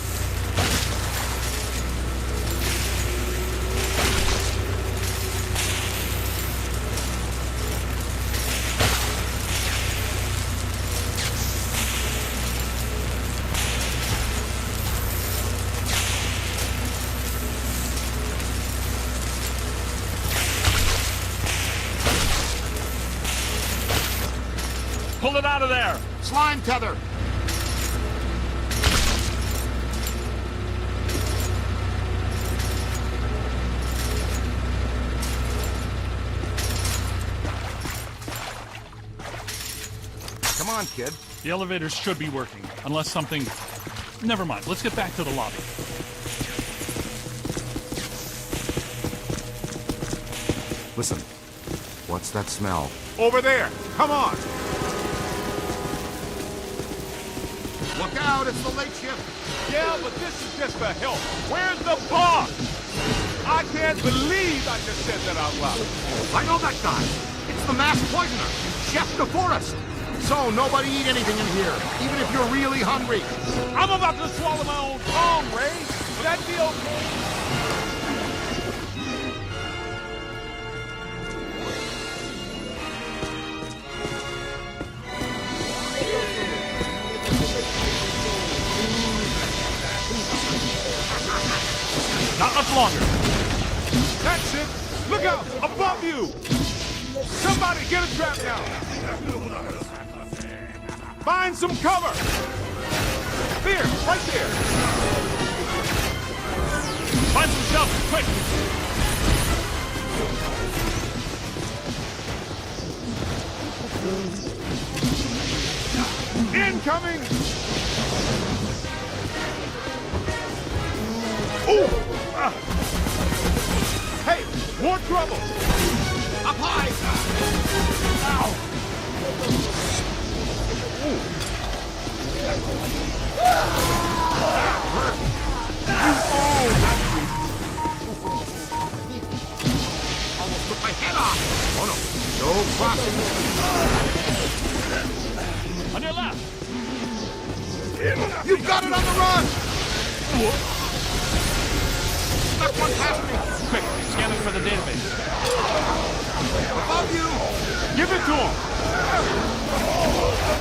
Pull it out of there! Slime tether! Come on, kid. The elevators should be working, unless something... Never mind, let's get back to the lobby. Listen. What's that smell? Over there! Come on! Look out! It's the late shift! Yeah, but this is just for help. Where's the boss? I can't believe I just said that out loud. I know that guy. It's the mass poisoner, Chef DeForest. So nobody eat anything in here, even if you're really hungry. I'm about to swallow my own tongue, Ray. Would that be okay? Not much longer. That's it. Look out! Above you! Somebody get a trap down! Find some cover! There, right there! Find some shelter, quick! Incoming! Ooh! Hey, more trouble! Up high! Ow! Almost took my head off! Oh no, no crossing the street. On your left! You've got it on the run! Snuck one past me! Quick, scanning for the database. Above you! Give it to him!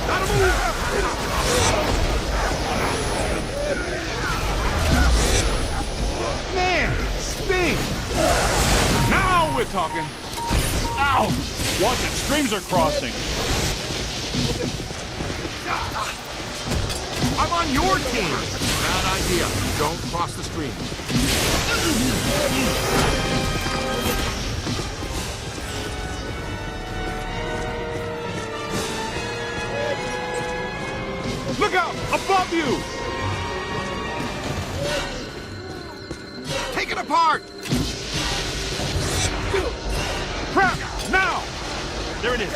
Gotta move! Man, sting! Now we're talking. Ow! Watch it, streams are crossing. I'm on your team! Bad idea. Don't cross the stream. Look out! Above you! Take it apart! Crap! Now! There it is.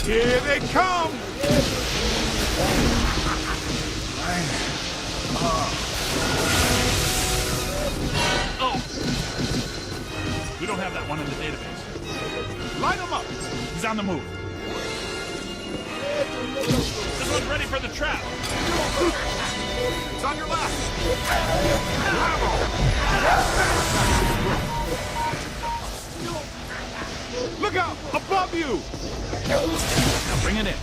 Here they come! Oh! We don't have that one in the database. Light them up! He's on the move. This one's ready for the trap. It's on your left! Look out! Above you! Now bring it in.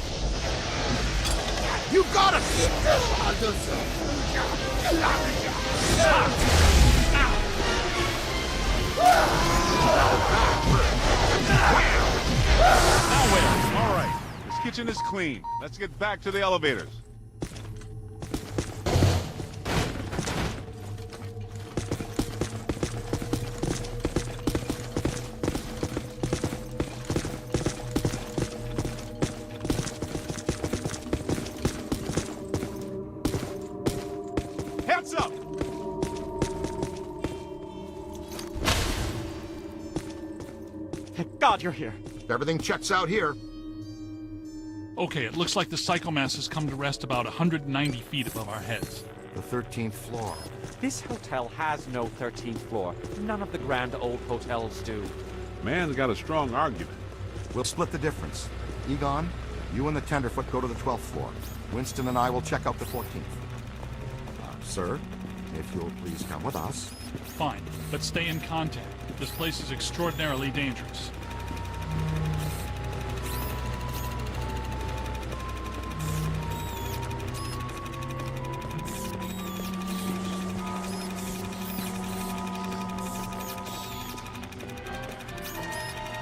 You got it! Now where? All right, this kitchen is clean. Let's get back to the elevators. Heads up! Thank God you're here. Everything checks out here. Okay, it looks like the psychomass has come to rest about 190 feet above our heads. The 13th floor. This hotel has no 13th floor. None of the grand old hotels do. Man's got a strong argument. We'll split the difference. Egon, you and the Tenderfoot go to the 12th floor. Winston and I will check out the 14th. Sir, if you'll please come with us. Fine, but stay in contact. This place is extraordinarily dangerous.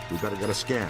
We better get a scan.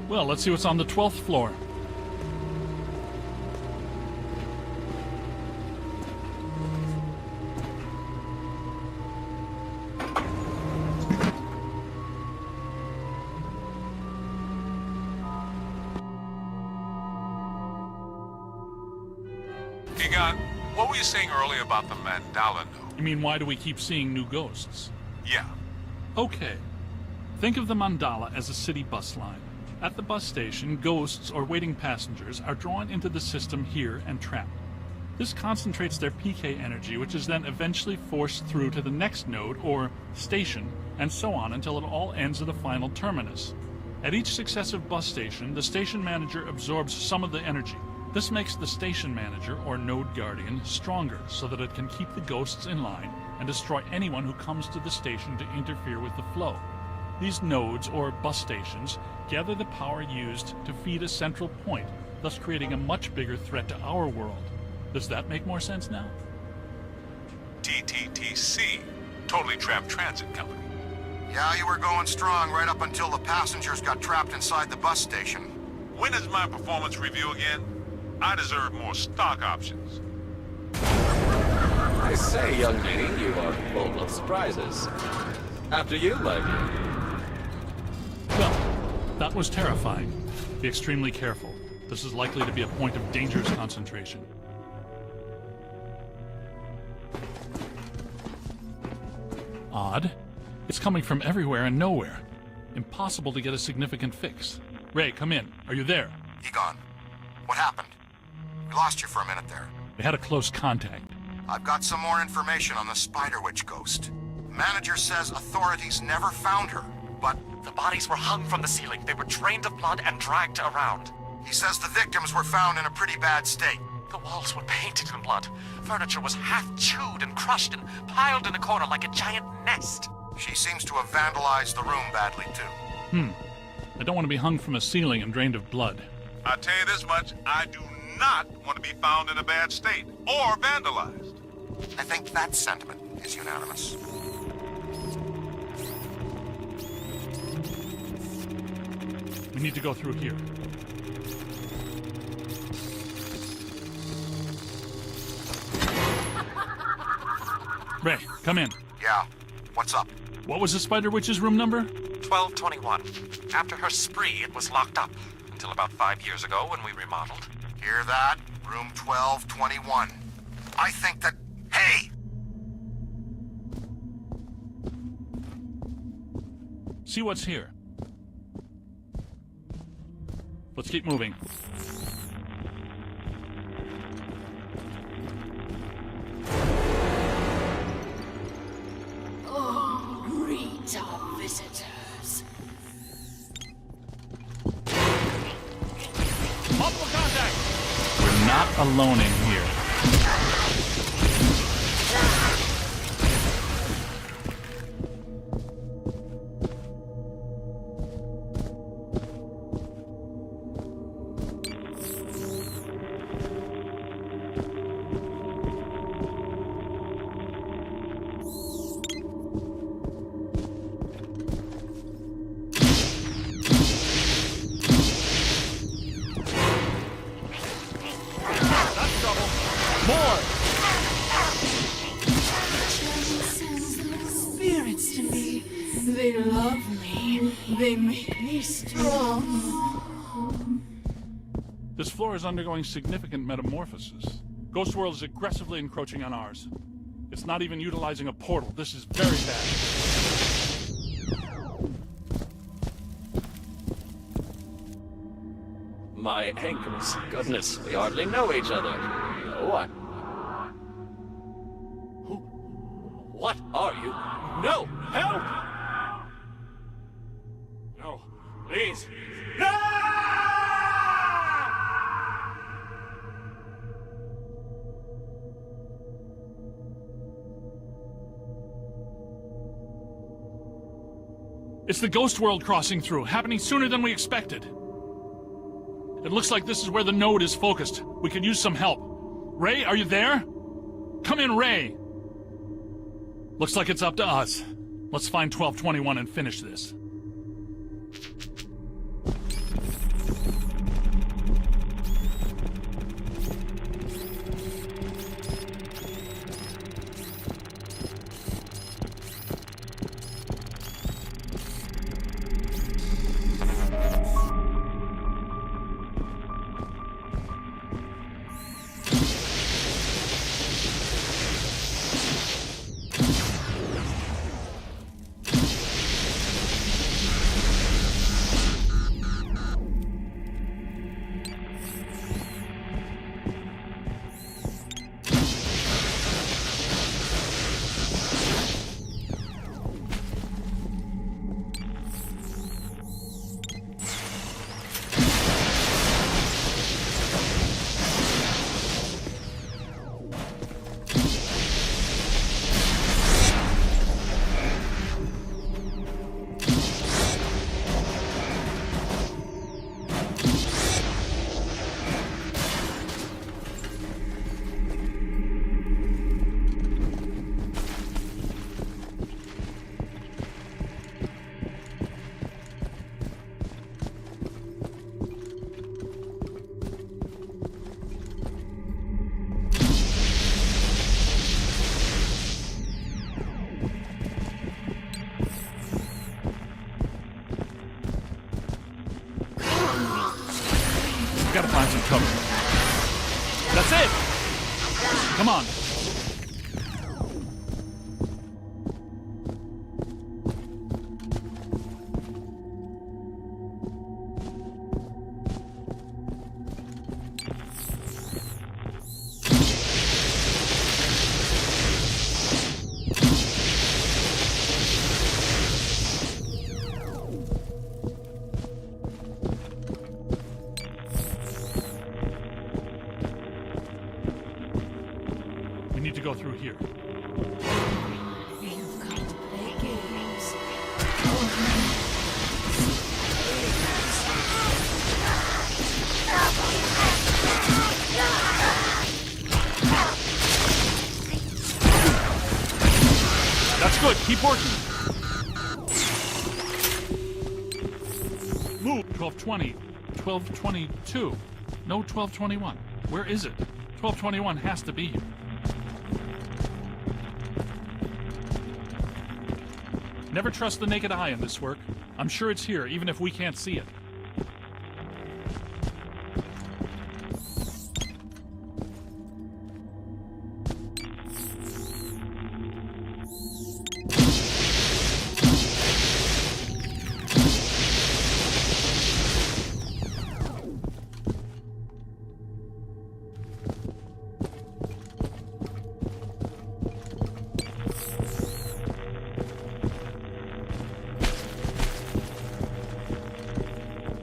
Well, let's see what's on the 12th floor. Egon, what were you saying earlier about the mandala node? You mean, why do we keep seeing new ghosts? Yeah. Okay. Think of the mandala as a city bus line. At the bus station, ghosts or waiting passengers are drawn into the system here and trapped. This concentrates their PK energy, which is then eventually forced through to the next node or station, and so on until it all ends at a final terminus. At each successive bus station, the station manager absorbs some of the energy. This makes the station manager, or node guardian, stronger so that it can keep the ghosts in line and destroy anyone who comes to the station to interfere with the flow. These nodes, or bus stations, gather the power used to feed a central point, thus creating a much bigger threat to our world. Does that make more sense now? TTTC, Totally Trapped Transit Company. Yeah, you were going strong right up until the passengers got trapped inside the bus station. When is my performance review again? I deserve more stock options. I say, young lady, you are full of surprises. After you, my dear. Well, that was terrifying. Be extremely careful. This is likely to be a point of dangerous concentration. Odd. It's coming from everywhere and nowhere. Impossible to get a significant fix. Ray, come in. Are you there? Egon, what happened? We lost you for a minute there. We had a close contact. I've got some more information on the Spider Witch ghost. Manager says authorities never found her, but The bodies were hung from the ceiling. They were drained of blood and dragged around. he says the victims were found in a pretty bad state. The walls were painted in blood. Furniture was half chewed and crushed and piled in a corner like a giant nest. She seems to have vandalized the room badly, too. I don't want to be hung from a ceiling and drained of blood. I'll tell you this much, I do not want to be found in a bad state or vandalized. I think that sentiment is unanimous. We need to go through here. Ray, come in. Yeah, what's up? What was the Spider Witch's room number? 1221. After her spree, it was locked up. Until about 5 years ago when we remodeled. Hear that? Room 1221. I think that... Hey! See what's here. Let's keep moving. Oh, greet our visitors. Multiple contact! We're not alone in here. Spirits to me. They love me. They make me strong. This floor is undergoing significant metamorphosis. Ghost World is aggressively encroaching on ours. It's not even utilizing a portal. This is very bad. My ankles. Goodness, we hardly know each other. What? Who? What are you? No! Help! No, please. No! It's the Ghost World crossing through, happening sooner than we expected. It looks like this is where the node is focused. We could use some help. Ray, are you there? Come in, Ray! Looks like it's up to us. Let's find 1221 and finish this. cover. That's it! Come on. We need to go through here. You've come to play games. That's good. Keep working. Move. 1220. 1222. No, 1221. Where is it? 1221 has to be here. Never trust the naked eye in this work. I'm sure it's here, even if we can't see it.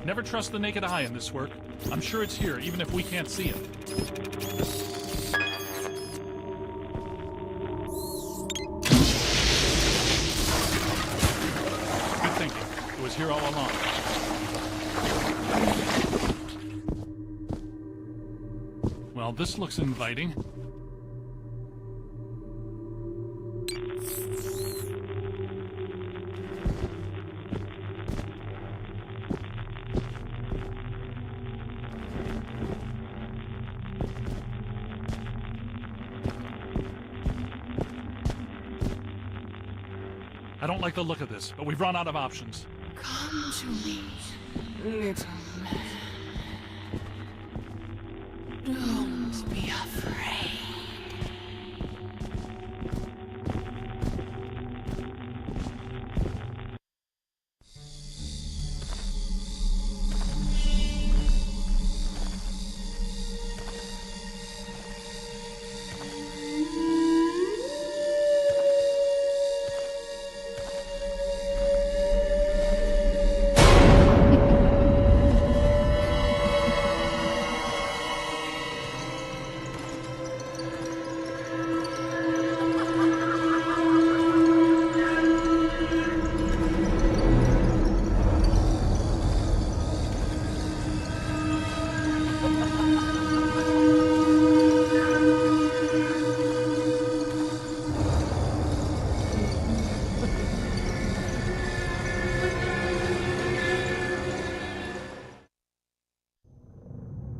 Never trust the naked eye in this work. I'm sure it's here, even if we can't see it. Good thinking. It was here all along. Well, this looks inviting. I don't like the look of this, but we've run out of options. Come to me, little man. Don't be afraid.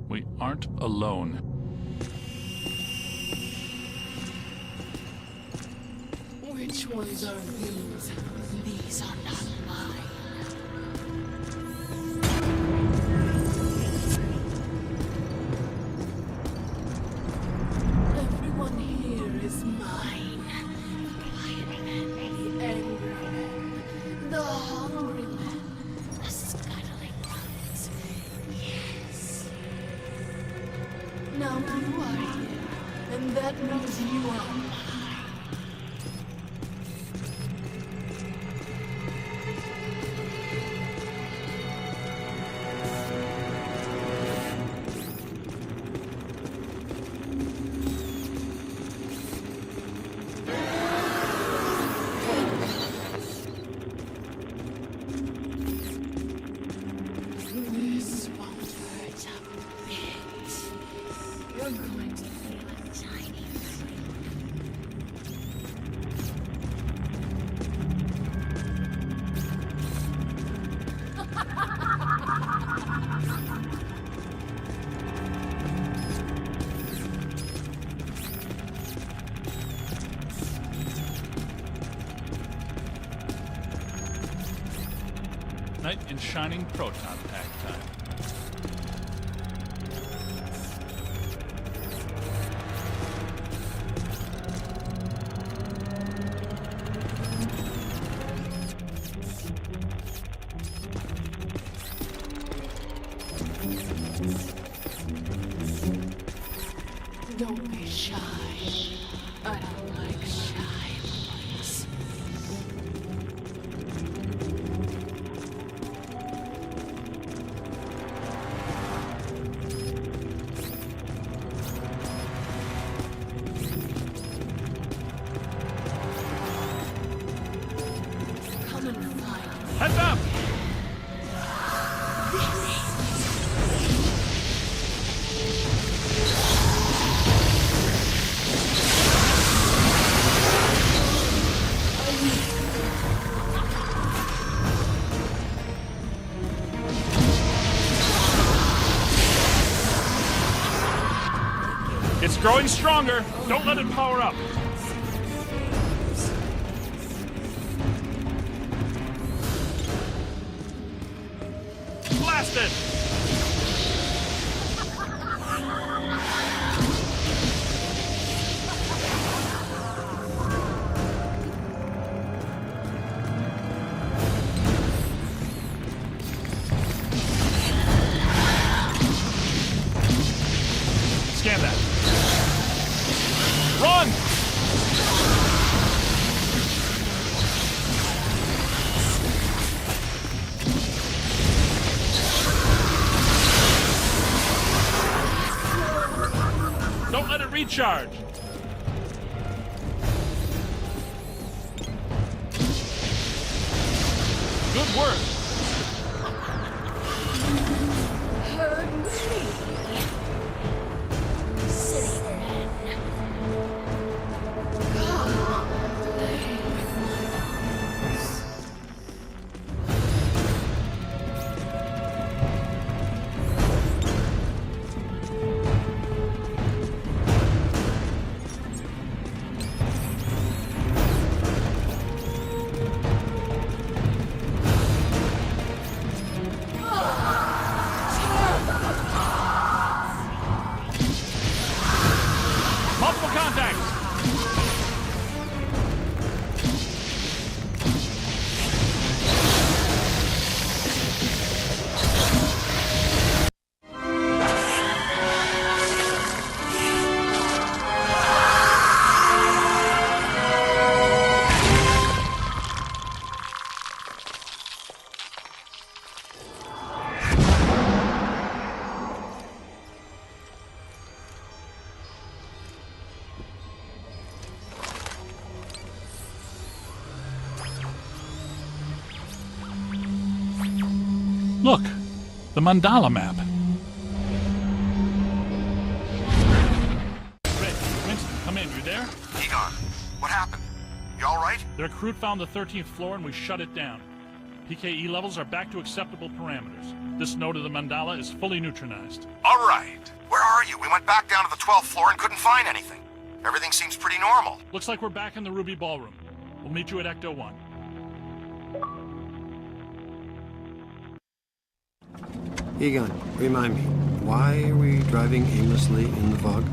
We aren't alone. Which ones are these? These are not mine. Everyone here is mine. The angry man, the hungry man, the scuttling ones. Yes. Now you are here, and that means you are mine. This won't hurt a bit. You're going to feel a tiny Knight in shining proton pack time. Don't be shy. I don't like shy boys. Come and find me. Heads up! It's growing stronger. Don't let it power up. Blast it! Scan that. Run! Don't let it recharge. Good work. Heard me. City men. Come, play with my bones. Multiple contacts. Look, the mandala map. Rick, Winston, come in. You there? Egon, what happened? You all right? The recruit found the 13th floor and we shut it down. PKE levels are back to acceptable parameters. This node of the mandala is fully neutronized. All right. Where are you? We went back down to the 12th floor and couldn't find anything. Everything seems pretty normal. Looks like we're back in the Ruby Ballroom. We'll meet you at Ecto 1. Egon, remind me, why are we driving aimlessly in the fog?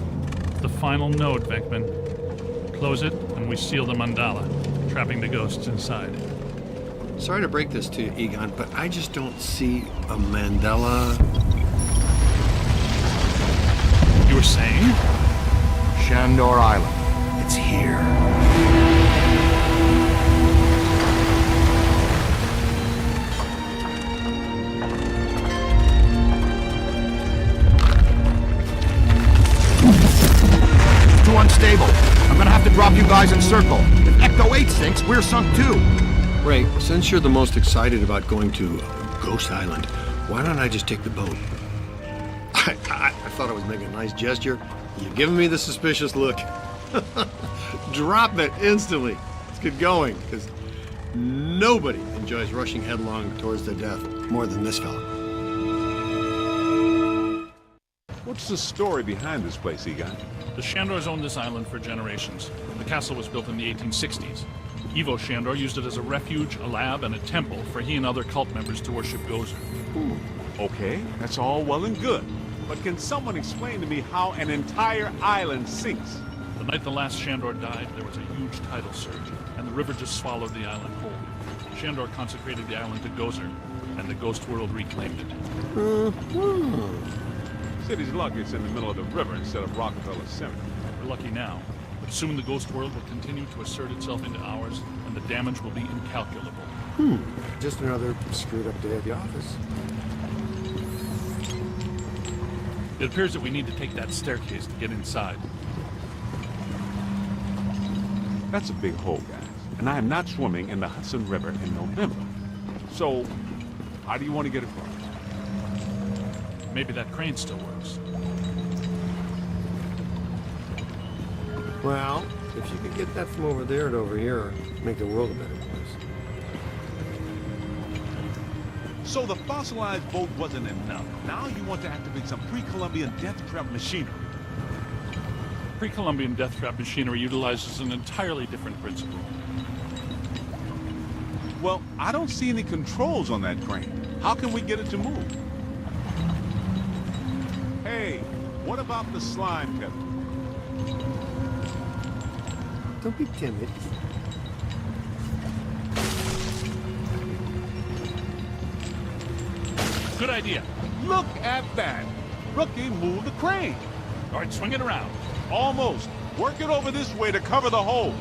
The final node, Beckman. Close it, and we seal the mandala, trapping the ghosts inside. Sorry to break this to you, Egon, but I just don't see a mandala. You were saying? Shandor Island. It's here. Too unstable. I'm gonna have to drop you guys in circle. If Ecto 8 sinks, we're sunk too. Ray, since you're the most excited about going to Ghost Island, why don't I just take the boat? I thought I was making a nice gesture. You're giving me the suspicious look. Drop it instantly. Let's get going, because nobody enjoys rushing headlong towards their death more than this fella. What's the story behind this place, Egon? The Shandors owned this island for generations. The castle was built in the 1860s. Evo Shandor used it as a refuge, a lab, and a temple for he and other cult members to worship Gozer. Okay, that's all well and good. But can someone explain to me how an entire island sinks? The night the last Shandor died, there was a huge tidal surge, and the river just swallowed the island whole. Shandor consecrated the island to Gozer, and the ghost world reclaimed it. City's lucky it's in the middle of the river instead of Rockefeller Center. We're lucky now, but soon the ghost world will continue to assert itself into ours, and the damage will be incalculable. Just another screwed up day at the office. It appears that we need to take that staircase to get inside. That's a big hole, guys. And I am not swimming in the Hudson River in November. So, how do you want to get across? Maybe that crane still works. Well, if you could get that from over there to over here, make the world a better place. So the fossilized boat wasn't enough. Now you want to activate some pre-Columbian death trap machinery. Pre-Columbian death trap machinery utilizes an entirely different principle. Well, I don't see any controls on that crane. How can we get it to move? Hey, what about the slime pit? Don't be timid. Good idea. Look at that! Rookie moved the crane. All right, swing it around. Almost. Work it over this way to cover the hole.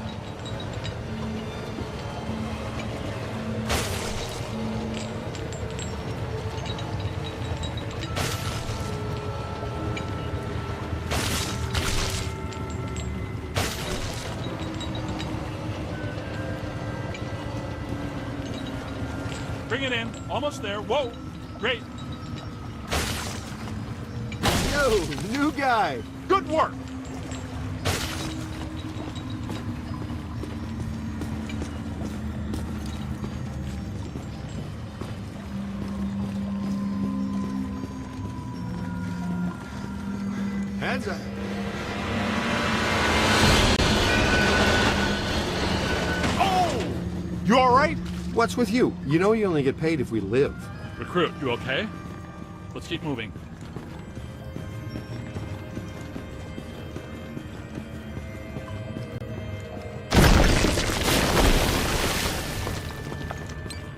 Bring it in. Almost there. Whoa. Great. Yo, new guy. Good work. Heads up. Oh! You all right? What's with you? You know you only get paid if we live. Recruit, you okay? Let's keep moving.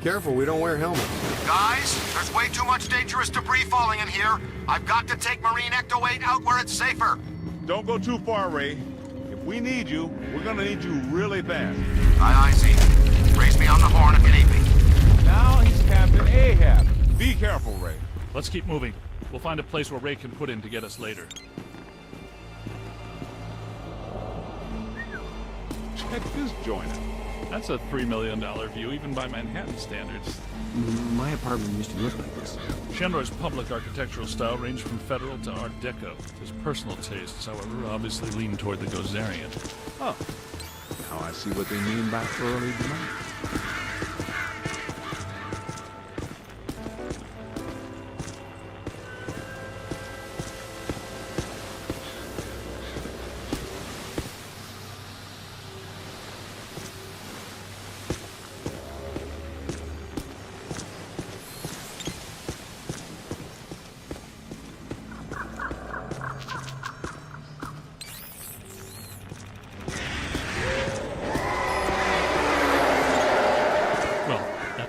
Careful, we don't wear helmets. Guys, there's way too much dangerous debris falling in here. I've got to take Marine Ecto 8 out where it's safer. Don't go too far, Ray. If we need you, we're gonna need you really fast. Aye, Z. Raise me on the horn if you need me. Now he's Captain Ahab. Be careful, Ray. Let's keep moving. We'll find a place where Ray can put in to get us later. Check this joint out. That's a $3 million view, even by Manhattan standards. My apartment used to look like this. Shandor's public architectural style ranged from Federal to Art Deco. His personal tastes, however, obviously lean toward the Gozerian. Oh, now I see what they mean by early demise.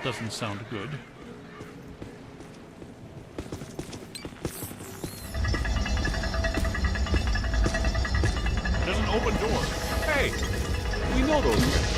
Doesn't sound good. There's an open door. Hey, we know those guys.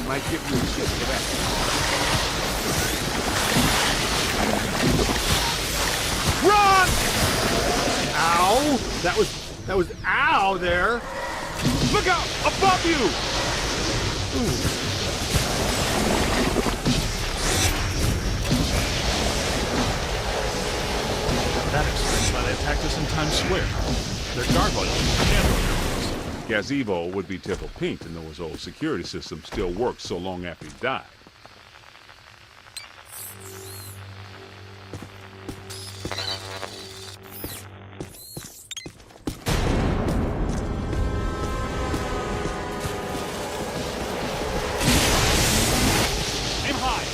Might give you a kiss for that. Run! Ow! That was ow there. Look out! Above you! Ooh. That explains why they attacked us in Times Square. They're gargoyles. Gazebo would be tickled pink to know his old security system still works so long after he died. Aim high.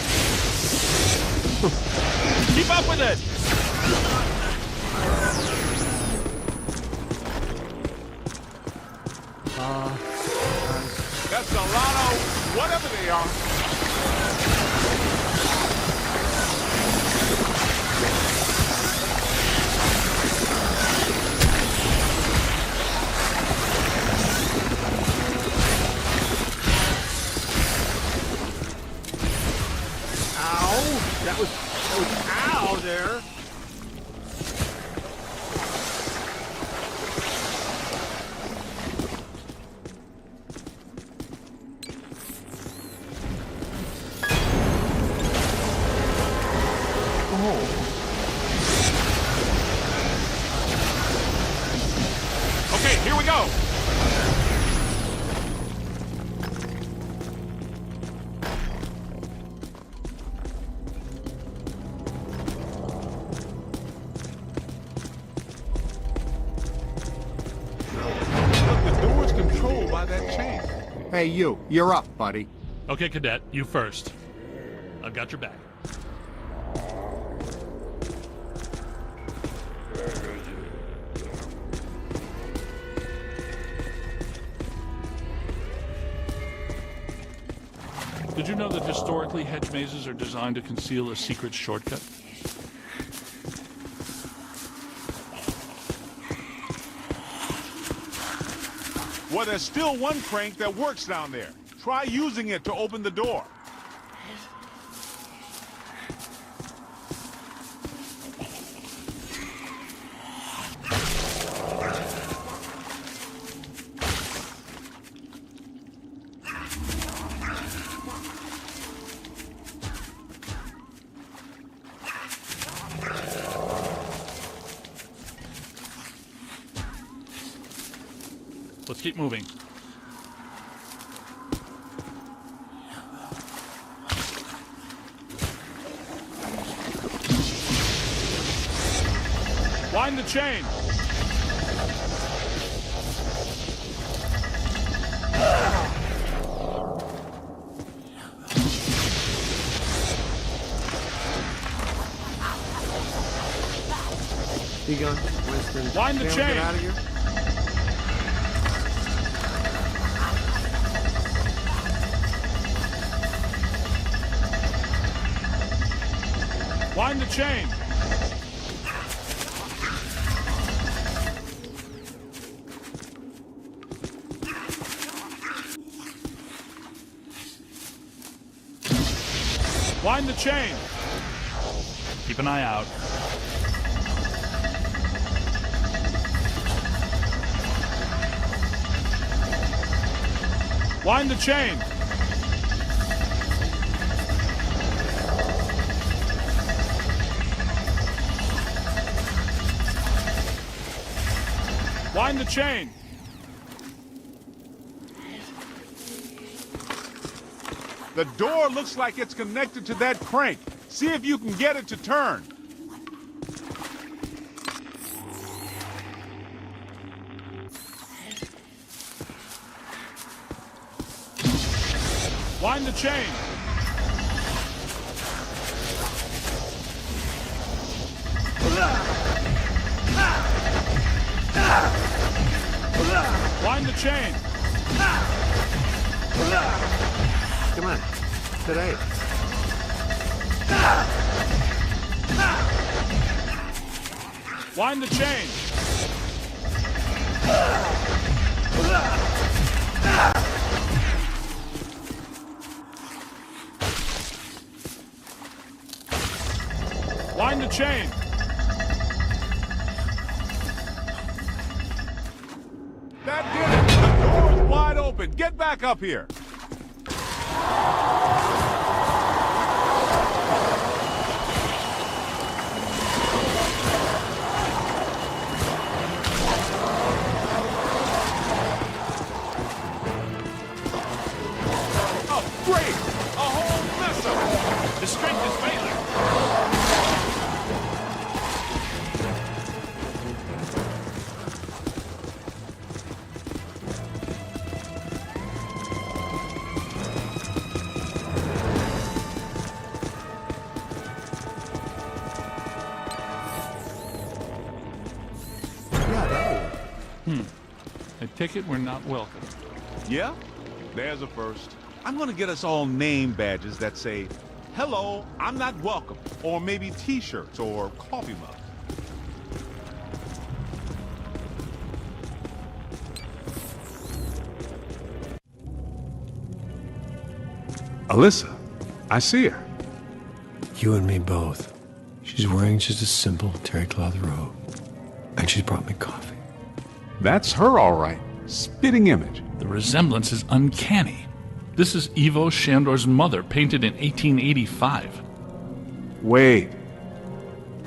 Keep up with it. That's a lot of whatever they are. Ow! That was ow there. Okay, here we go. Look, the door's controlled by that chain. Hey, you're up, buddy. Okay, Cadet, you first. I've got your back. Did you know that historically hedge mazes are designed to conceal a secret shortcut? Well, there's still one crank that works down there. Try using it to open the door. Let's keep moving. Wind the chain. Egon, Winston, Wind the can we chain. get out of here? Wind the chain. Wind the chain. Keep an eye out. Wind the chain. Wind the chain. The door looks like it's connected to that crank. See if you can get it to turn. Wind the chain. Wind the chain. Come on. Today. Wind the chain. Wind the chain. That did it. The door's wide open. Get back up here. I take it we're not welcome. Yeah? There's a first. I'm gonna get us all name badges that say, "Hello, I'm not welcome," or maybe t-shirts or coffee mugs. Alyssa, I see her. You and me both. She's wearing just a simple terry cloth robe. And she's brought me coffee. That's her, all right. Spitting image. The resemblance is uncanny. This is Ivo Shandor's mother, painted in 1885. Wait.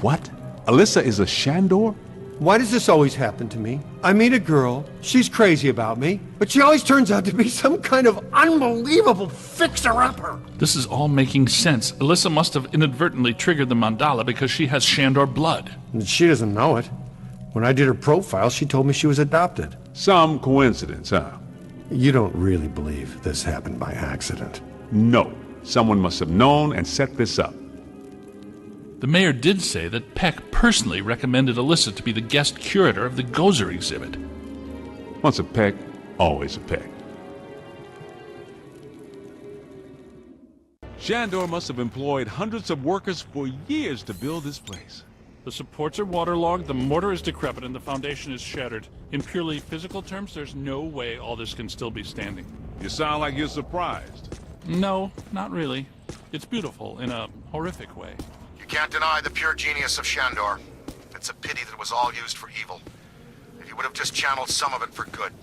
What? Alyssa is a Shandor? Why does this always happen to me? I meet a girl, she's crazy about me, but she always turns out to be some kind of unbelievable fixer-upper. This is all making sense. Alyssa must have inadvertently triggered the mandala because she has Shandor blood. And she doesn't know it. When I did her profile, she told me she was adopted. Some coincidence, huh? You don't really believe this happened by accident? No. Someone must have known and set this up. The mayor did say that Peck personally recommended Alyssa to be the guest curator of the Gozer exhibit. Once a Peck, always a Peck. Shandor must have employed hundreds of workers for years to build this place. The supports are waterlogged, the mortar is decrepit, and the foundation is shattered. In purely physical terms, there's no way all this can still be standing. You sound like you're surprised. No, not really. It's beautiful in a horrific way. You can't deny the pure genius of Shandor. It's a pity that it was all used for evil. If he would have just channeled some of it for good,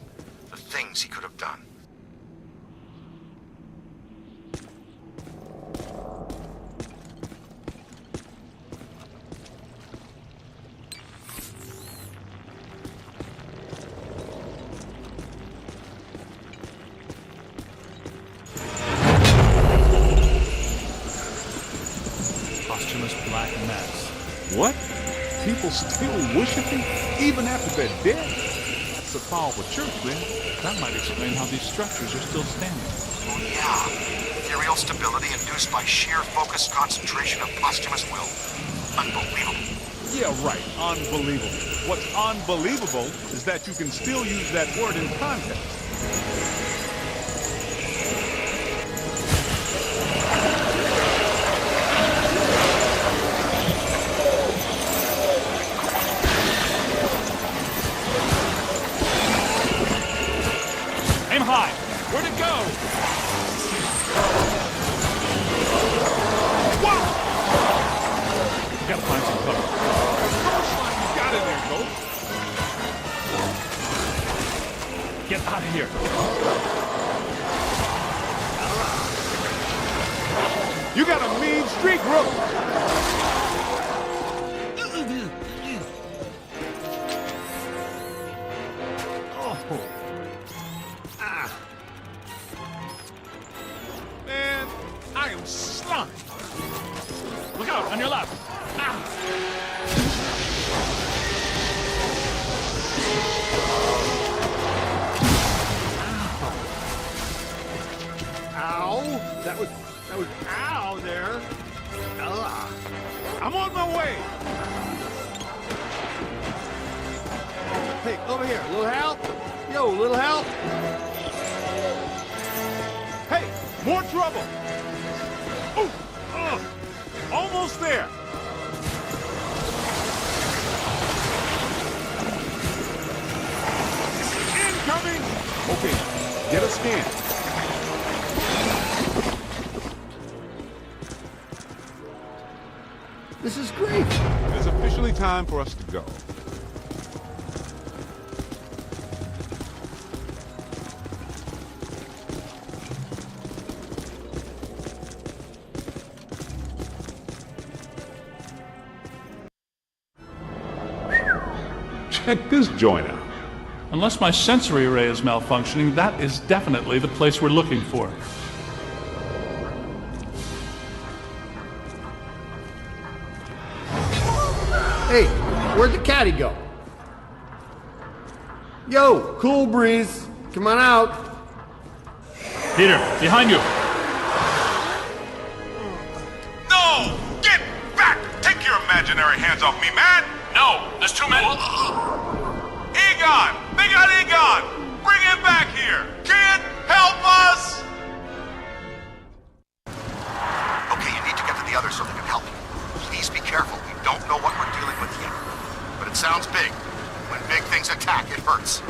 the things he could have done. Posthumous black mass. What? People still worshiping even after they're dead? That's a powerful church, man. That might explain how these structures are still standing. Oh yeah, ethereal stability induced by sheer focused concentration of posthumous will. Unbelievable. Yeah, right. Unbelievable. What's unbelievable is that you can still use that word in context. Aim high! Where'd it go? Wow! We gotta find some cover. How much slime you got in there, Ghost? Get out of here. You got a mean streak, Rook! Man, I am slimed. Look out, on your left. Ow! That was ow there. Ugh. I'm on my way. Hey, over here. Little help? Yo, little help? Hey, more trouble. Ooh, almost there. Incoming. Okay, get a scan. This is great. It's officially time for us to go. Check this joint out. Unless my sensory array is malfunctioning, that is definitely the place we're looking for. Hey, where'd the caddy go? Yo, cool breeze. Come on out. Peter, behind you. No! Get back! Take your imaginary hands off me, man! No, there's too many. Egon! They got things attack, it hurts.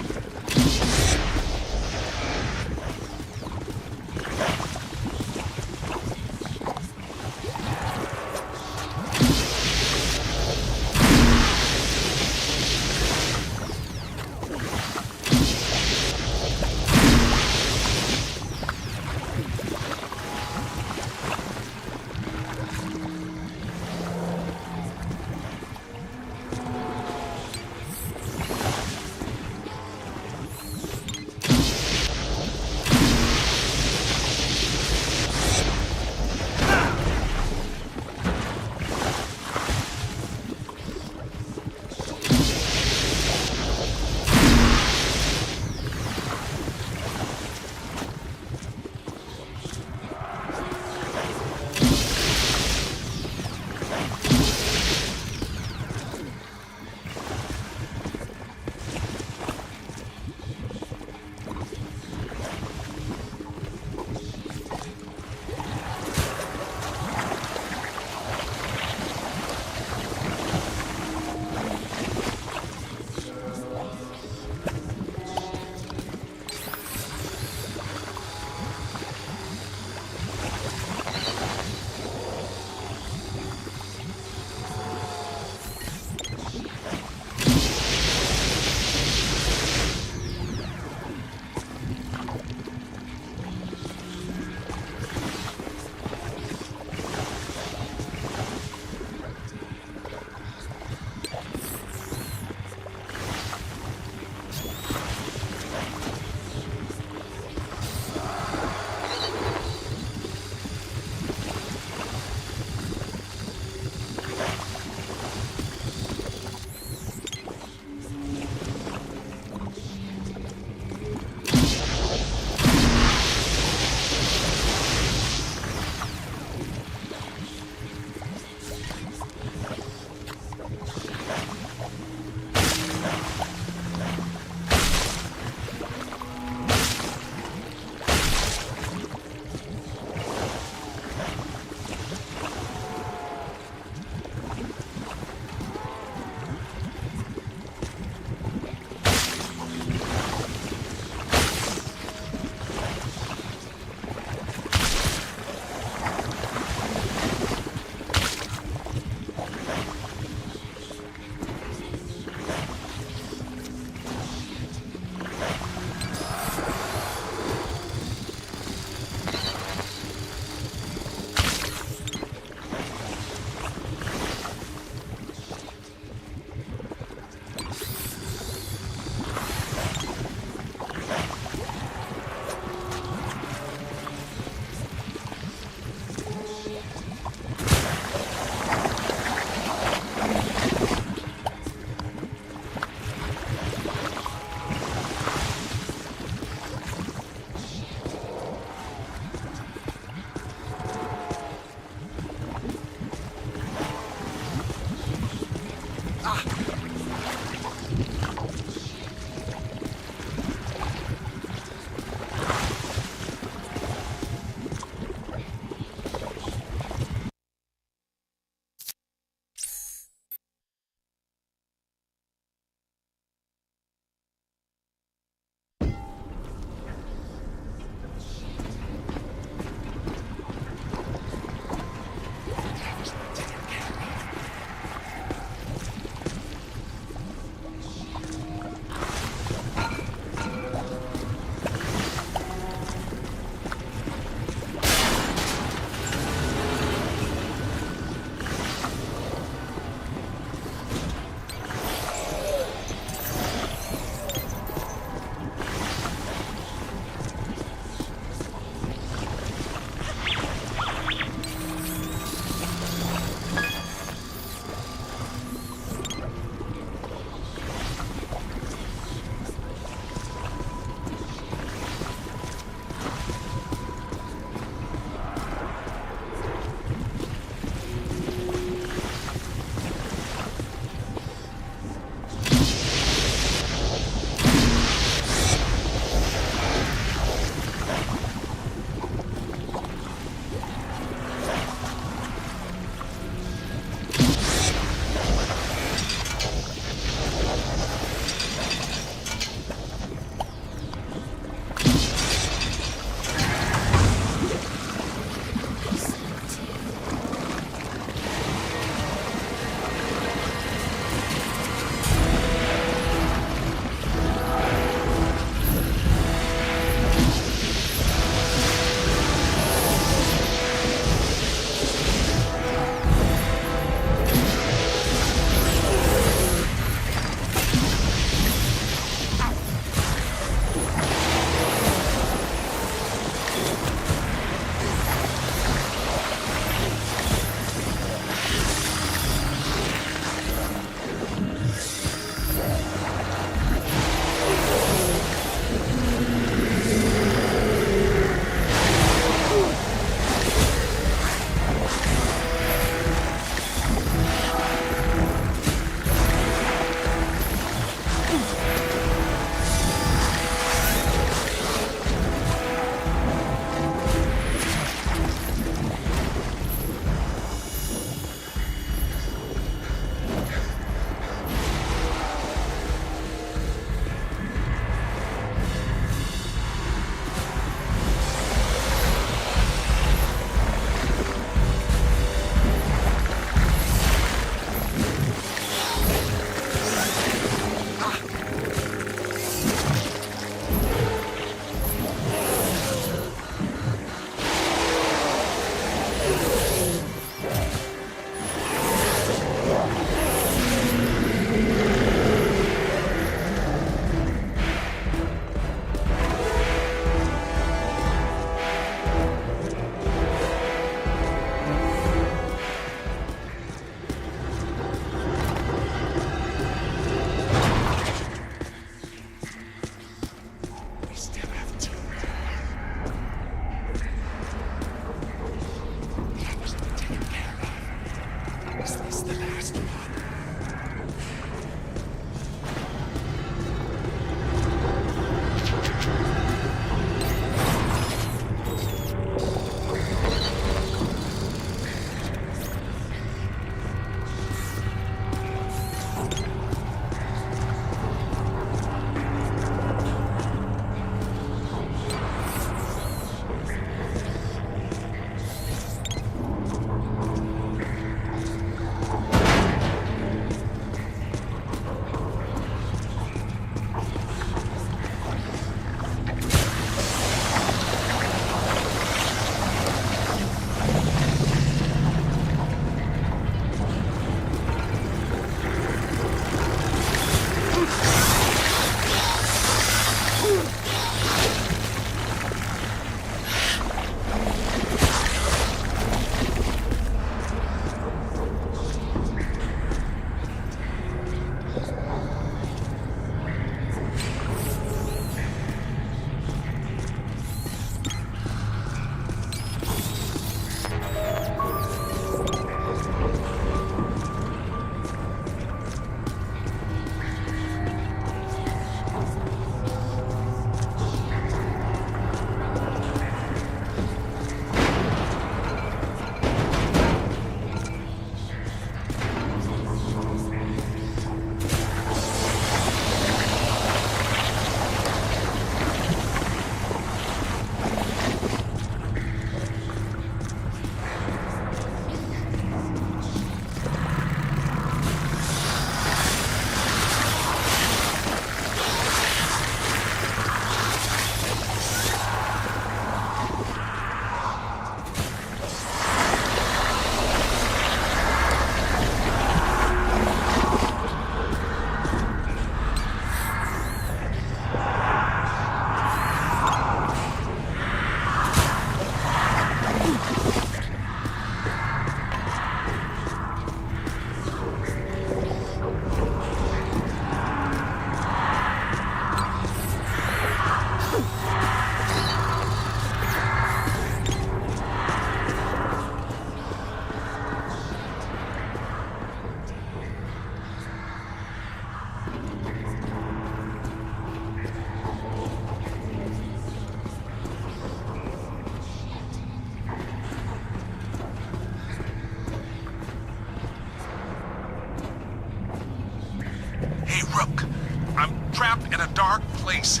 place.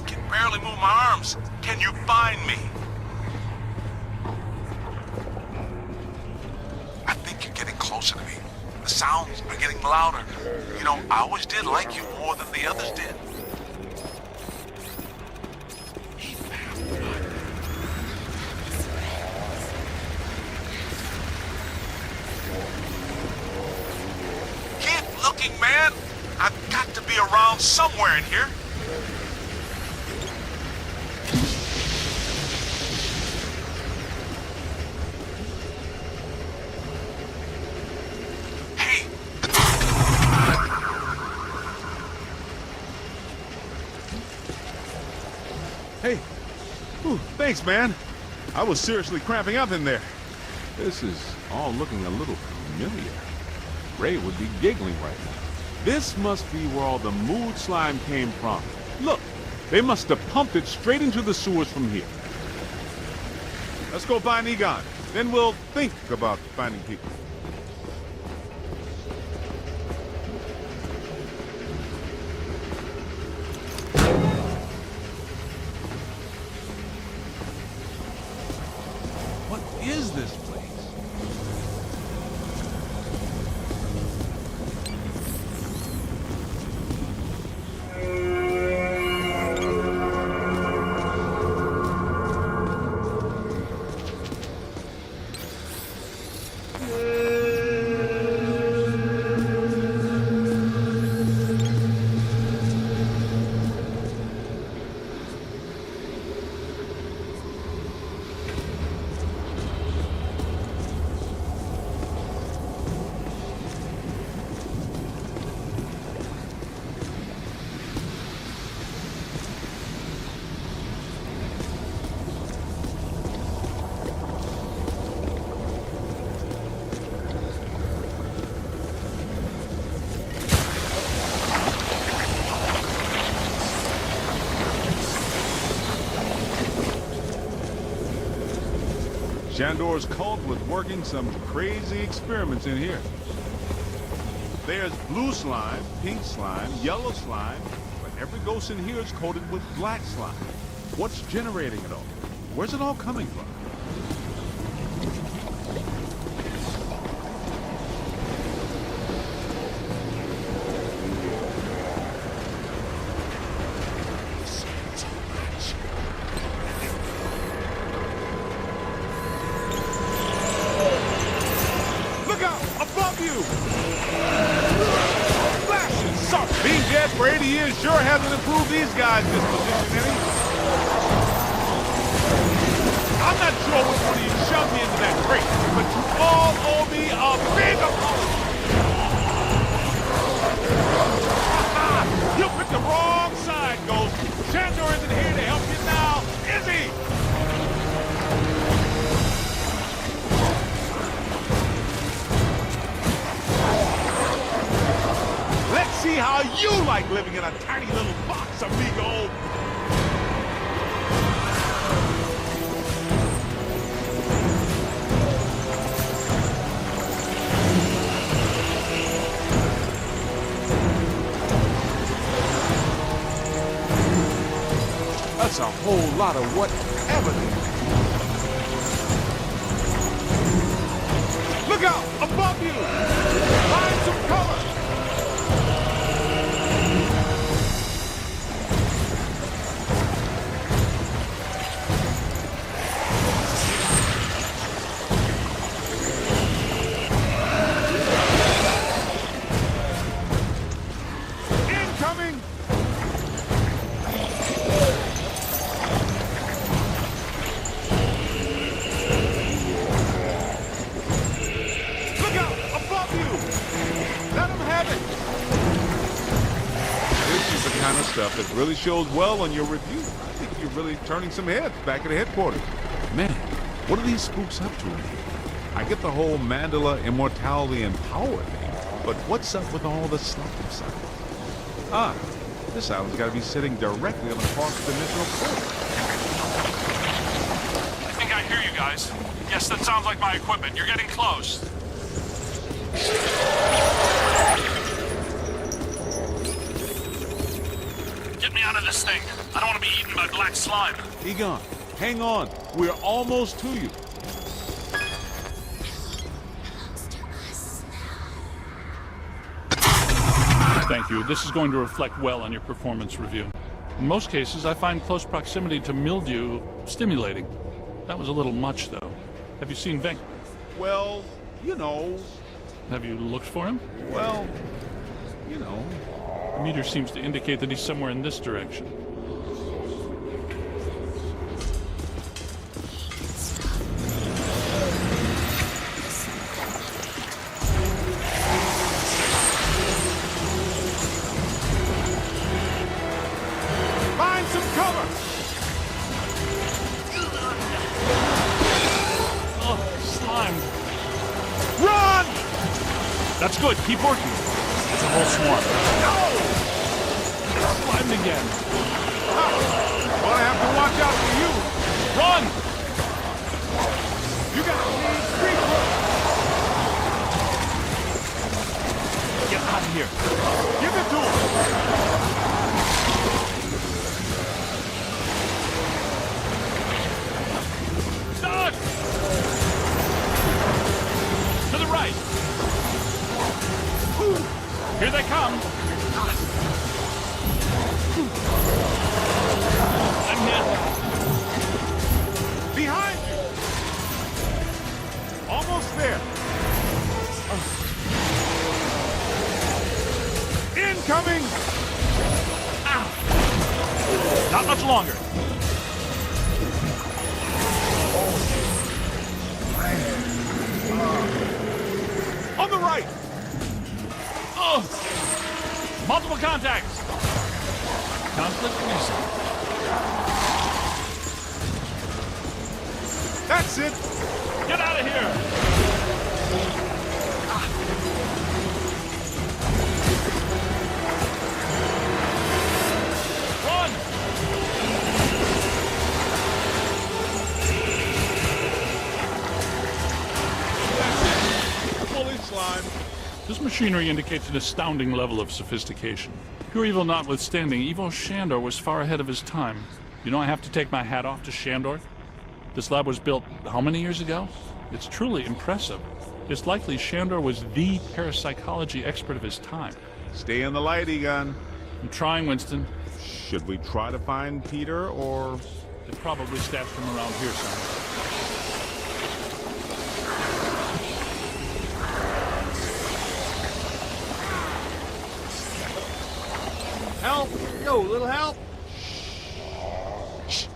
Can barely move my arms. Can you find me? I think you're getting closer to me. The sounds are getting louder. You know, I always did like you more than the others did. Keep looking, man. I've got to be around somewhere in here. Hey. Ooh, thanks, man. I was seriously cramping up in there. This is all looking a little familiar. Ray would be giggling right now. This must be where all the mood slime came from. Look, they must have pumped it straight into the sewers from here. Let's go find Egon. Then we'll think about finding people. What is this place? Shandor's cult was working some crazy experiments in here. There's blue slime, pink slime, yellow slime, but every ghost in here is coated with black slime. What's generating it all? Where's it all coming from? For 80 years sure hasn't improved these guys' disposition any. I'm not sure which one of you shoved me into that crate, but you all owe me a big apology. You picked the wrong side, Ghost. Shandor isn't here to help you now, is he? Let's see how you like living in a tiny little box, amigo. That's a whole lot of whatever. Look out! Above you! Find some color! Stuff that really shows well on your review. I think you're really turning some heads back at the headquarters. Man, what are these spooks up to in here? I get the whole Mandala immortality and power thing, but what's up with all the stuff inside? Ah, this island's got to be sitting directly on the cross-dimensional portal. I think I hear you guys. Yes, that sounds like my equipment. You're getting close. Get me me out of this thing. I don't want to be eaten by black slime. Egon, hang on. We're almost to you. Thank you. This is going to reflect well on your performance review. In most cases, I find close proximity to mildew stimulating. That was a little much, though. Have you seen Venk? Well, you know. Have you looked for him? Well, you know. The meter seems to indicate that he's somewhere in this direction. Find some cover! Oh, slime. Run! That's good. Keep working. It's a whole swarm. No! Slimed again. Well, I have to watch out for you. Run! You got to need street foot. Get out of here. Give it to him. Dodge! To the right. Here they come. I'm hit. Behind you. Almost there. Incoming. Ow. Not much longer. On the right. Oh. Multiple contacts. Conflict reset. That's it. Get out of here. Run. Fully slime. This machinery indicates an astounding level of sophistication. Pure evil notwithstanding, Ivo Shandor was far ahead of his time. You know, I have to take my hat off to Shandor. This lab was built how many years ago? It's truly impressive. It's likely Shandor was the parapsychology expert of his time. Stay in the light, Egon. I'm trying, Winston. Should we try to find Peter, or... They probably stashed him around here somewhere. Help! Yo, little help! Shh.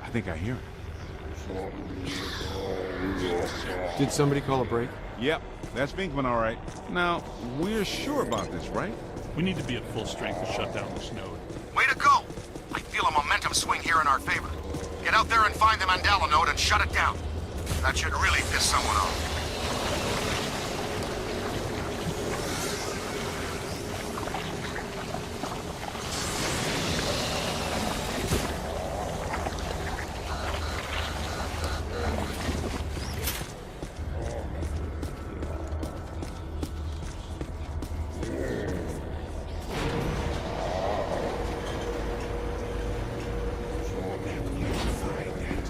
I think I hear him. Did somebody call a break? Yep, that's Vinkman, all right. Now, we're sure about this, right? We need to be at full strength to shut down this node. Way to go! I feel a momentum swing here in our favor. Get out there and find the Mandela node and shut it down. That should really piss someone off.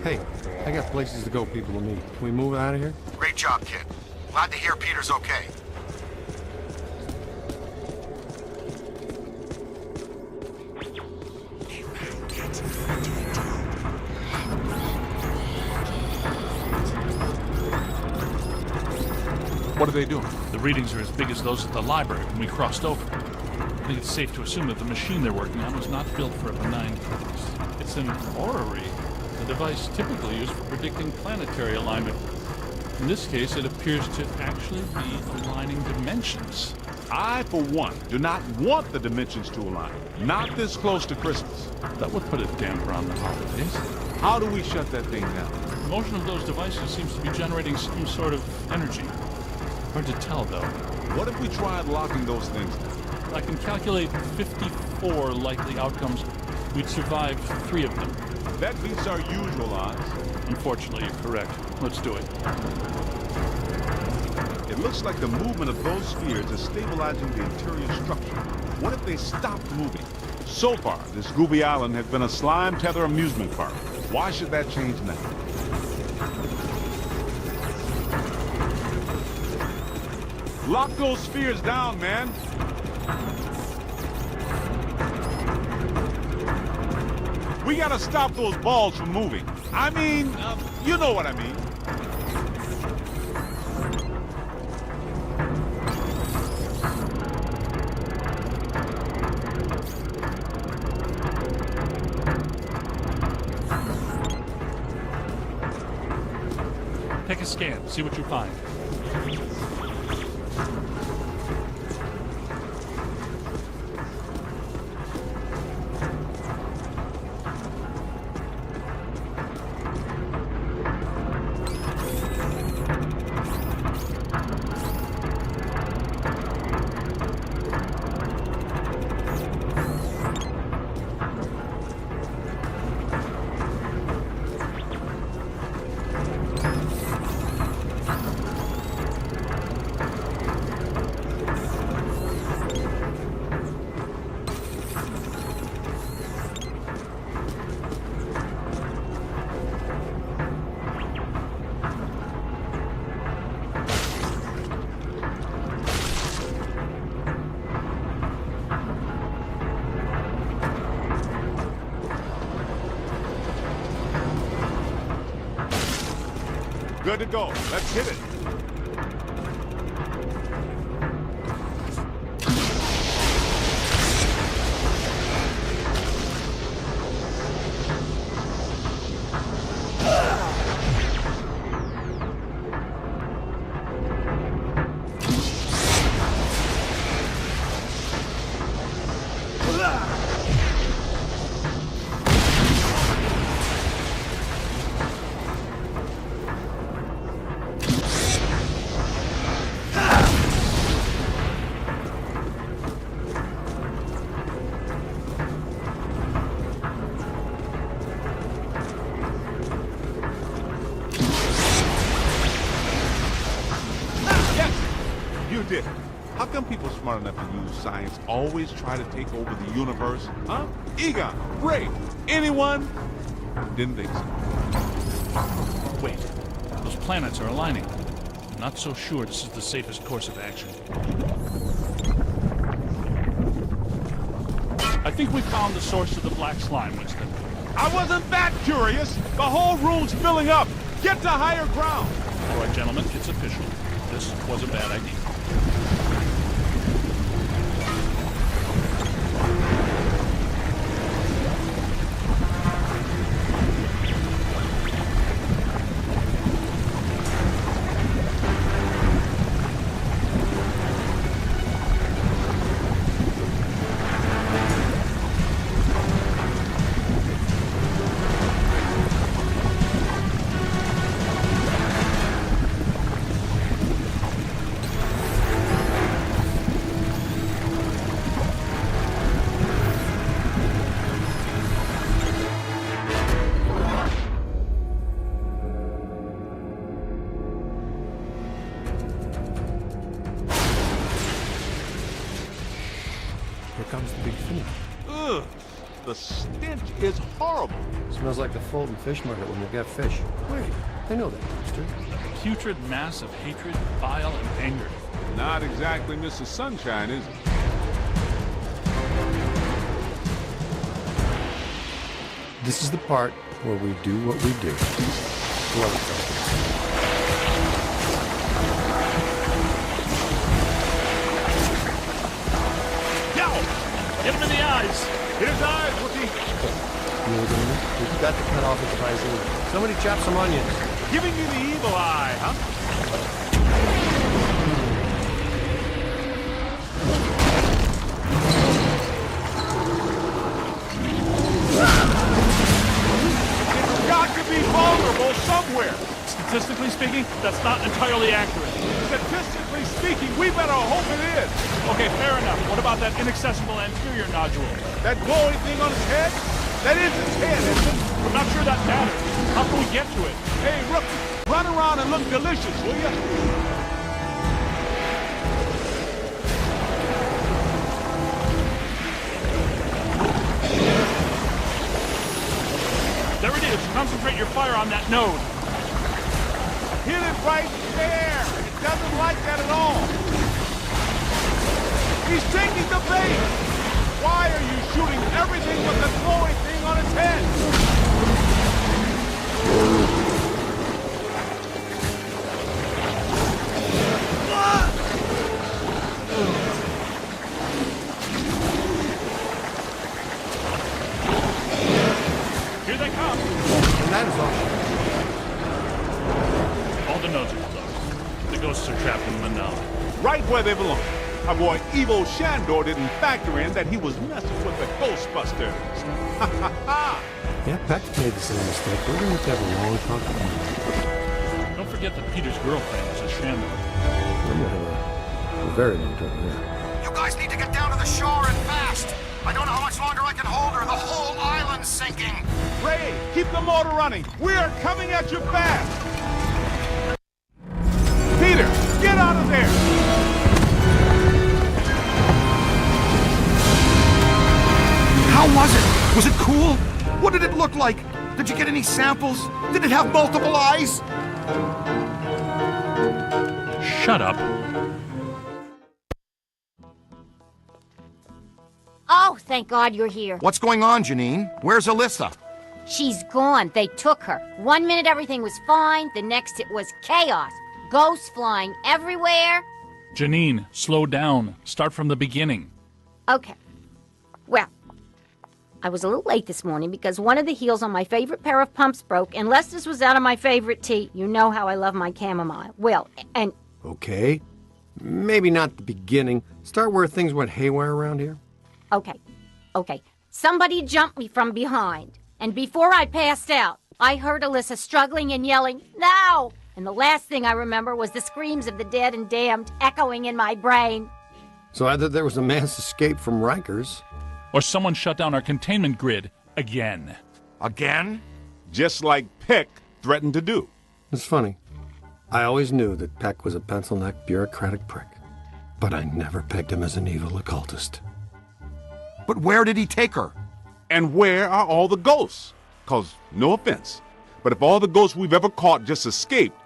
Hey, I got places to go, people to meet. Can we move out of here? Great job, kid. Glad to hear Peter's okay. What are they doing? The readings are as big as those at the library when we crossed over. I think it's safe to assume that the machine they're working on was not built for a benign purpose. It's an orrery, a device typically used for predicting planetary alignment. In this case, it appears to actually be aligning dimensions. I, for one, do not want the dimensions to align. Not this close to Christmas. That would put a damper on the holidays. How do we shut that thing down? The motion of those devices seems to be generating some sort of energy. Hard to tell, though. What if we tried locking those things down? I can calculate 54 likely outcomes. We'd survive 3 of them. That beats our usual odds. Unfortunately, you're correct. Let's do it. It looks like the movement of those spheres is stabilizing the interior structure. What if they stopped moving? So far, this Gooby Island has been a slime tether amusement park. Why should that change now? Lock those spheres down, man. We gotta stop those balls from moving. I mean, you know what I mean. Take a scan, see what you find. Good to go. Let's hit it. Did. How come people smart enough to use science always try to take over the universe? Huh? Egon, Ray, anyone? Didn't think so. Wait, those planets are aligning. I'm not so sure this is the safest course of action. I think we found the source of the black slime, Winston. I wasn't that curious. The whole room's filling up. Get to higher ground. All right, gentlemen, it's official. This was a bad idea. Here comes the big finish. Ugh, the stench is horrible. Smells like the Fulton Fish Market when they've got fish. Wait, I know that, Buster. A putrid mass of hatred, bile, and anger. Not exactly Mrs. Sunshine, is it? This is the part where we do what we do. Love it. Get him in the eyes! Hit his eyes, Wookie! We've got to cut off his visine. Somebody chop some onions. Giving you the evil eye, huh? It's got to be vulnerable somewhere. Statistically speaking, that's not entirely accurate. Statistically speaking, we better hope it is. Okay, fair enough. What about that inaccessible anterior nodule? That glowing thing on his head? That is his head, isn't it? I'm not sure that matters. How can we get to it? Hey, Rook, run around and look delicious, will you? Peters, concentrate your fire on that node. Hit it right there! It doesn't like that at all! He's taking the bait! Why are you shooting everything with the glowing thing on its head? Here they come! And that is all. All the nodes are closed. The ghosts are trapped in the mandala. Right where they belong. Our boy Evo Shandor didn't factor in that he was messing with the Ghostbusters. Ha ha ha! Yeah, Peck made the same mistake. We're going to have a long talk about it. Don't forget that Peter's girlfriend is a Shandor. I'm going to have a very long talk here. You guys need to get down to the shore and fast. I don't know how much longer I can hold her. The whole island's sinking. Ray, keep the motor running. We are coming at you fast. Peter, get out of there. How was it? Was it cool? What did it look like? Did you get any samples? Did it have multiple eyes? Shut up. Oh, thank God you're here. What's going on, Janine? Where's Alyssa? She's gone. They took her. 1 minute everything was fine, the next it was chaos. Ghosts flying everywhere. Janine, slow down. Start from the beginning. Okay. Well, I was a little late this morning because one of the heels on my favorite pair of pumps broke, and Lester's was out of my favorite tea. You know how I love my chamomile. Well, and... Okay. Maybe not the beginning. Start where things went haywire around here. Okay. Somebody jumped me from behind. And before I passed out, I heard Alyssa struggling and yelling, "No!" And the last thing I remember was the screams of the dead and damned echoing in my brain. So either there was a mass escape from Rikers, Or someone shut down our containment grid again. Again? Just like Peck threatened to do. It's funny. I always knew that Peck was a pencil-necked bureaucratic prick, but I never pegged him as an evil occultist. But where did he take her? And where are all the ghosts? 'Cause, no offense, but if all the ghosts we've ever caught just escaped,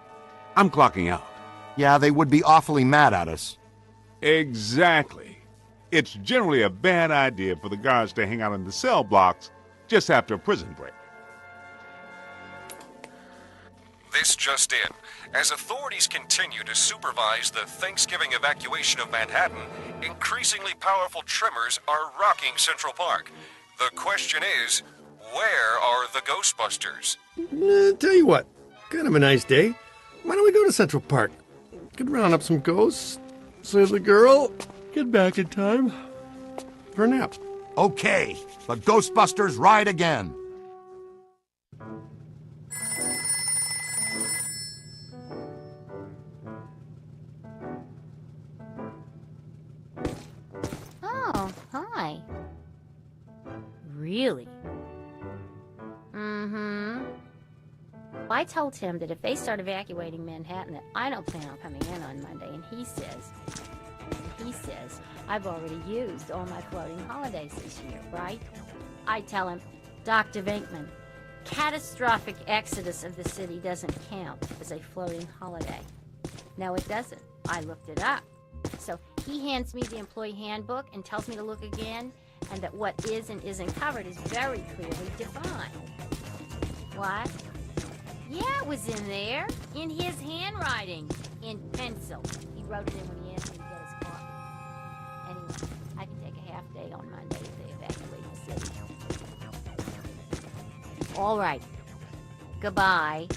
I'm clocking out. Yeah, they would be awfully mad at us. Exactly. It's generally a bad idea for the guards to hang out in the cell blocks just after a prison break. This just in. As authorities continue to supervise the Thanksgiving evacuation of Manhattan, increasingly powerful tremors are rocking Central Park. The question is, where are the Ghostbusters? Tell you what, kind of a nice day. Why don't we go to Central Park? Could round up some ghosts, save the girl, get back in time for a nap. Okay, the Ghostbusters ride again. Oh, hi. Really? Mm-hmm. I told him that if they start evacuating Manhattan, that I don't plan on coming in on Monday, and he says, I've already used all my floating holidays this year, right? I tell him, Dr. Venkman, catastrophic exodus of the city doesn't count as a floating holiday. No, it doesn't. I looked it up. So he hands me the employee handbook and tells me to look again, and that what is and isn't covered is very clearly defined. What? Yeah, it was in there. In his handwriting. In pencil. He wrote it in when he asked me to get his car. Anyway, I can take a half day on Monday if they evacuate the city. All right. Goodbye.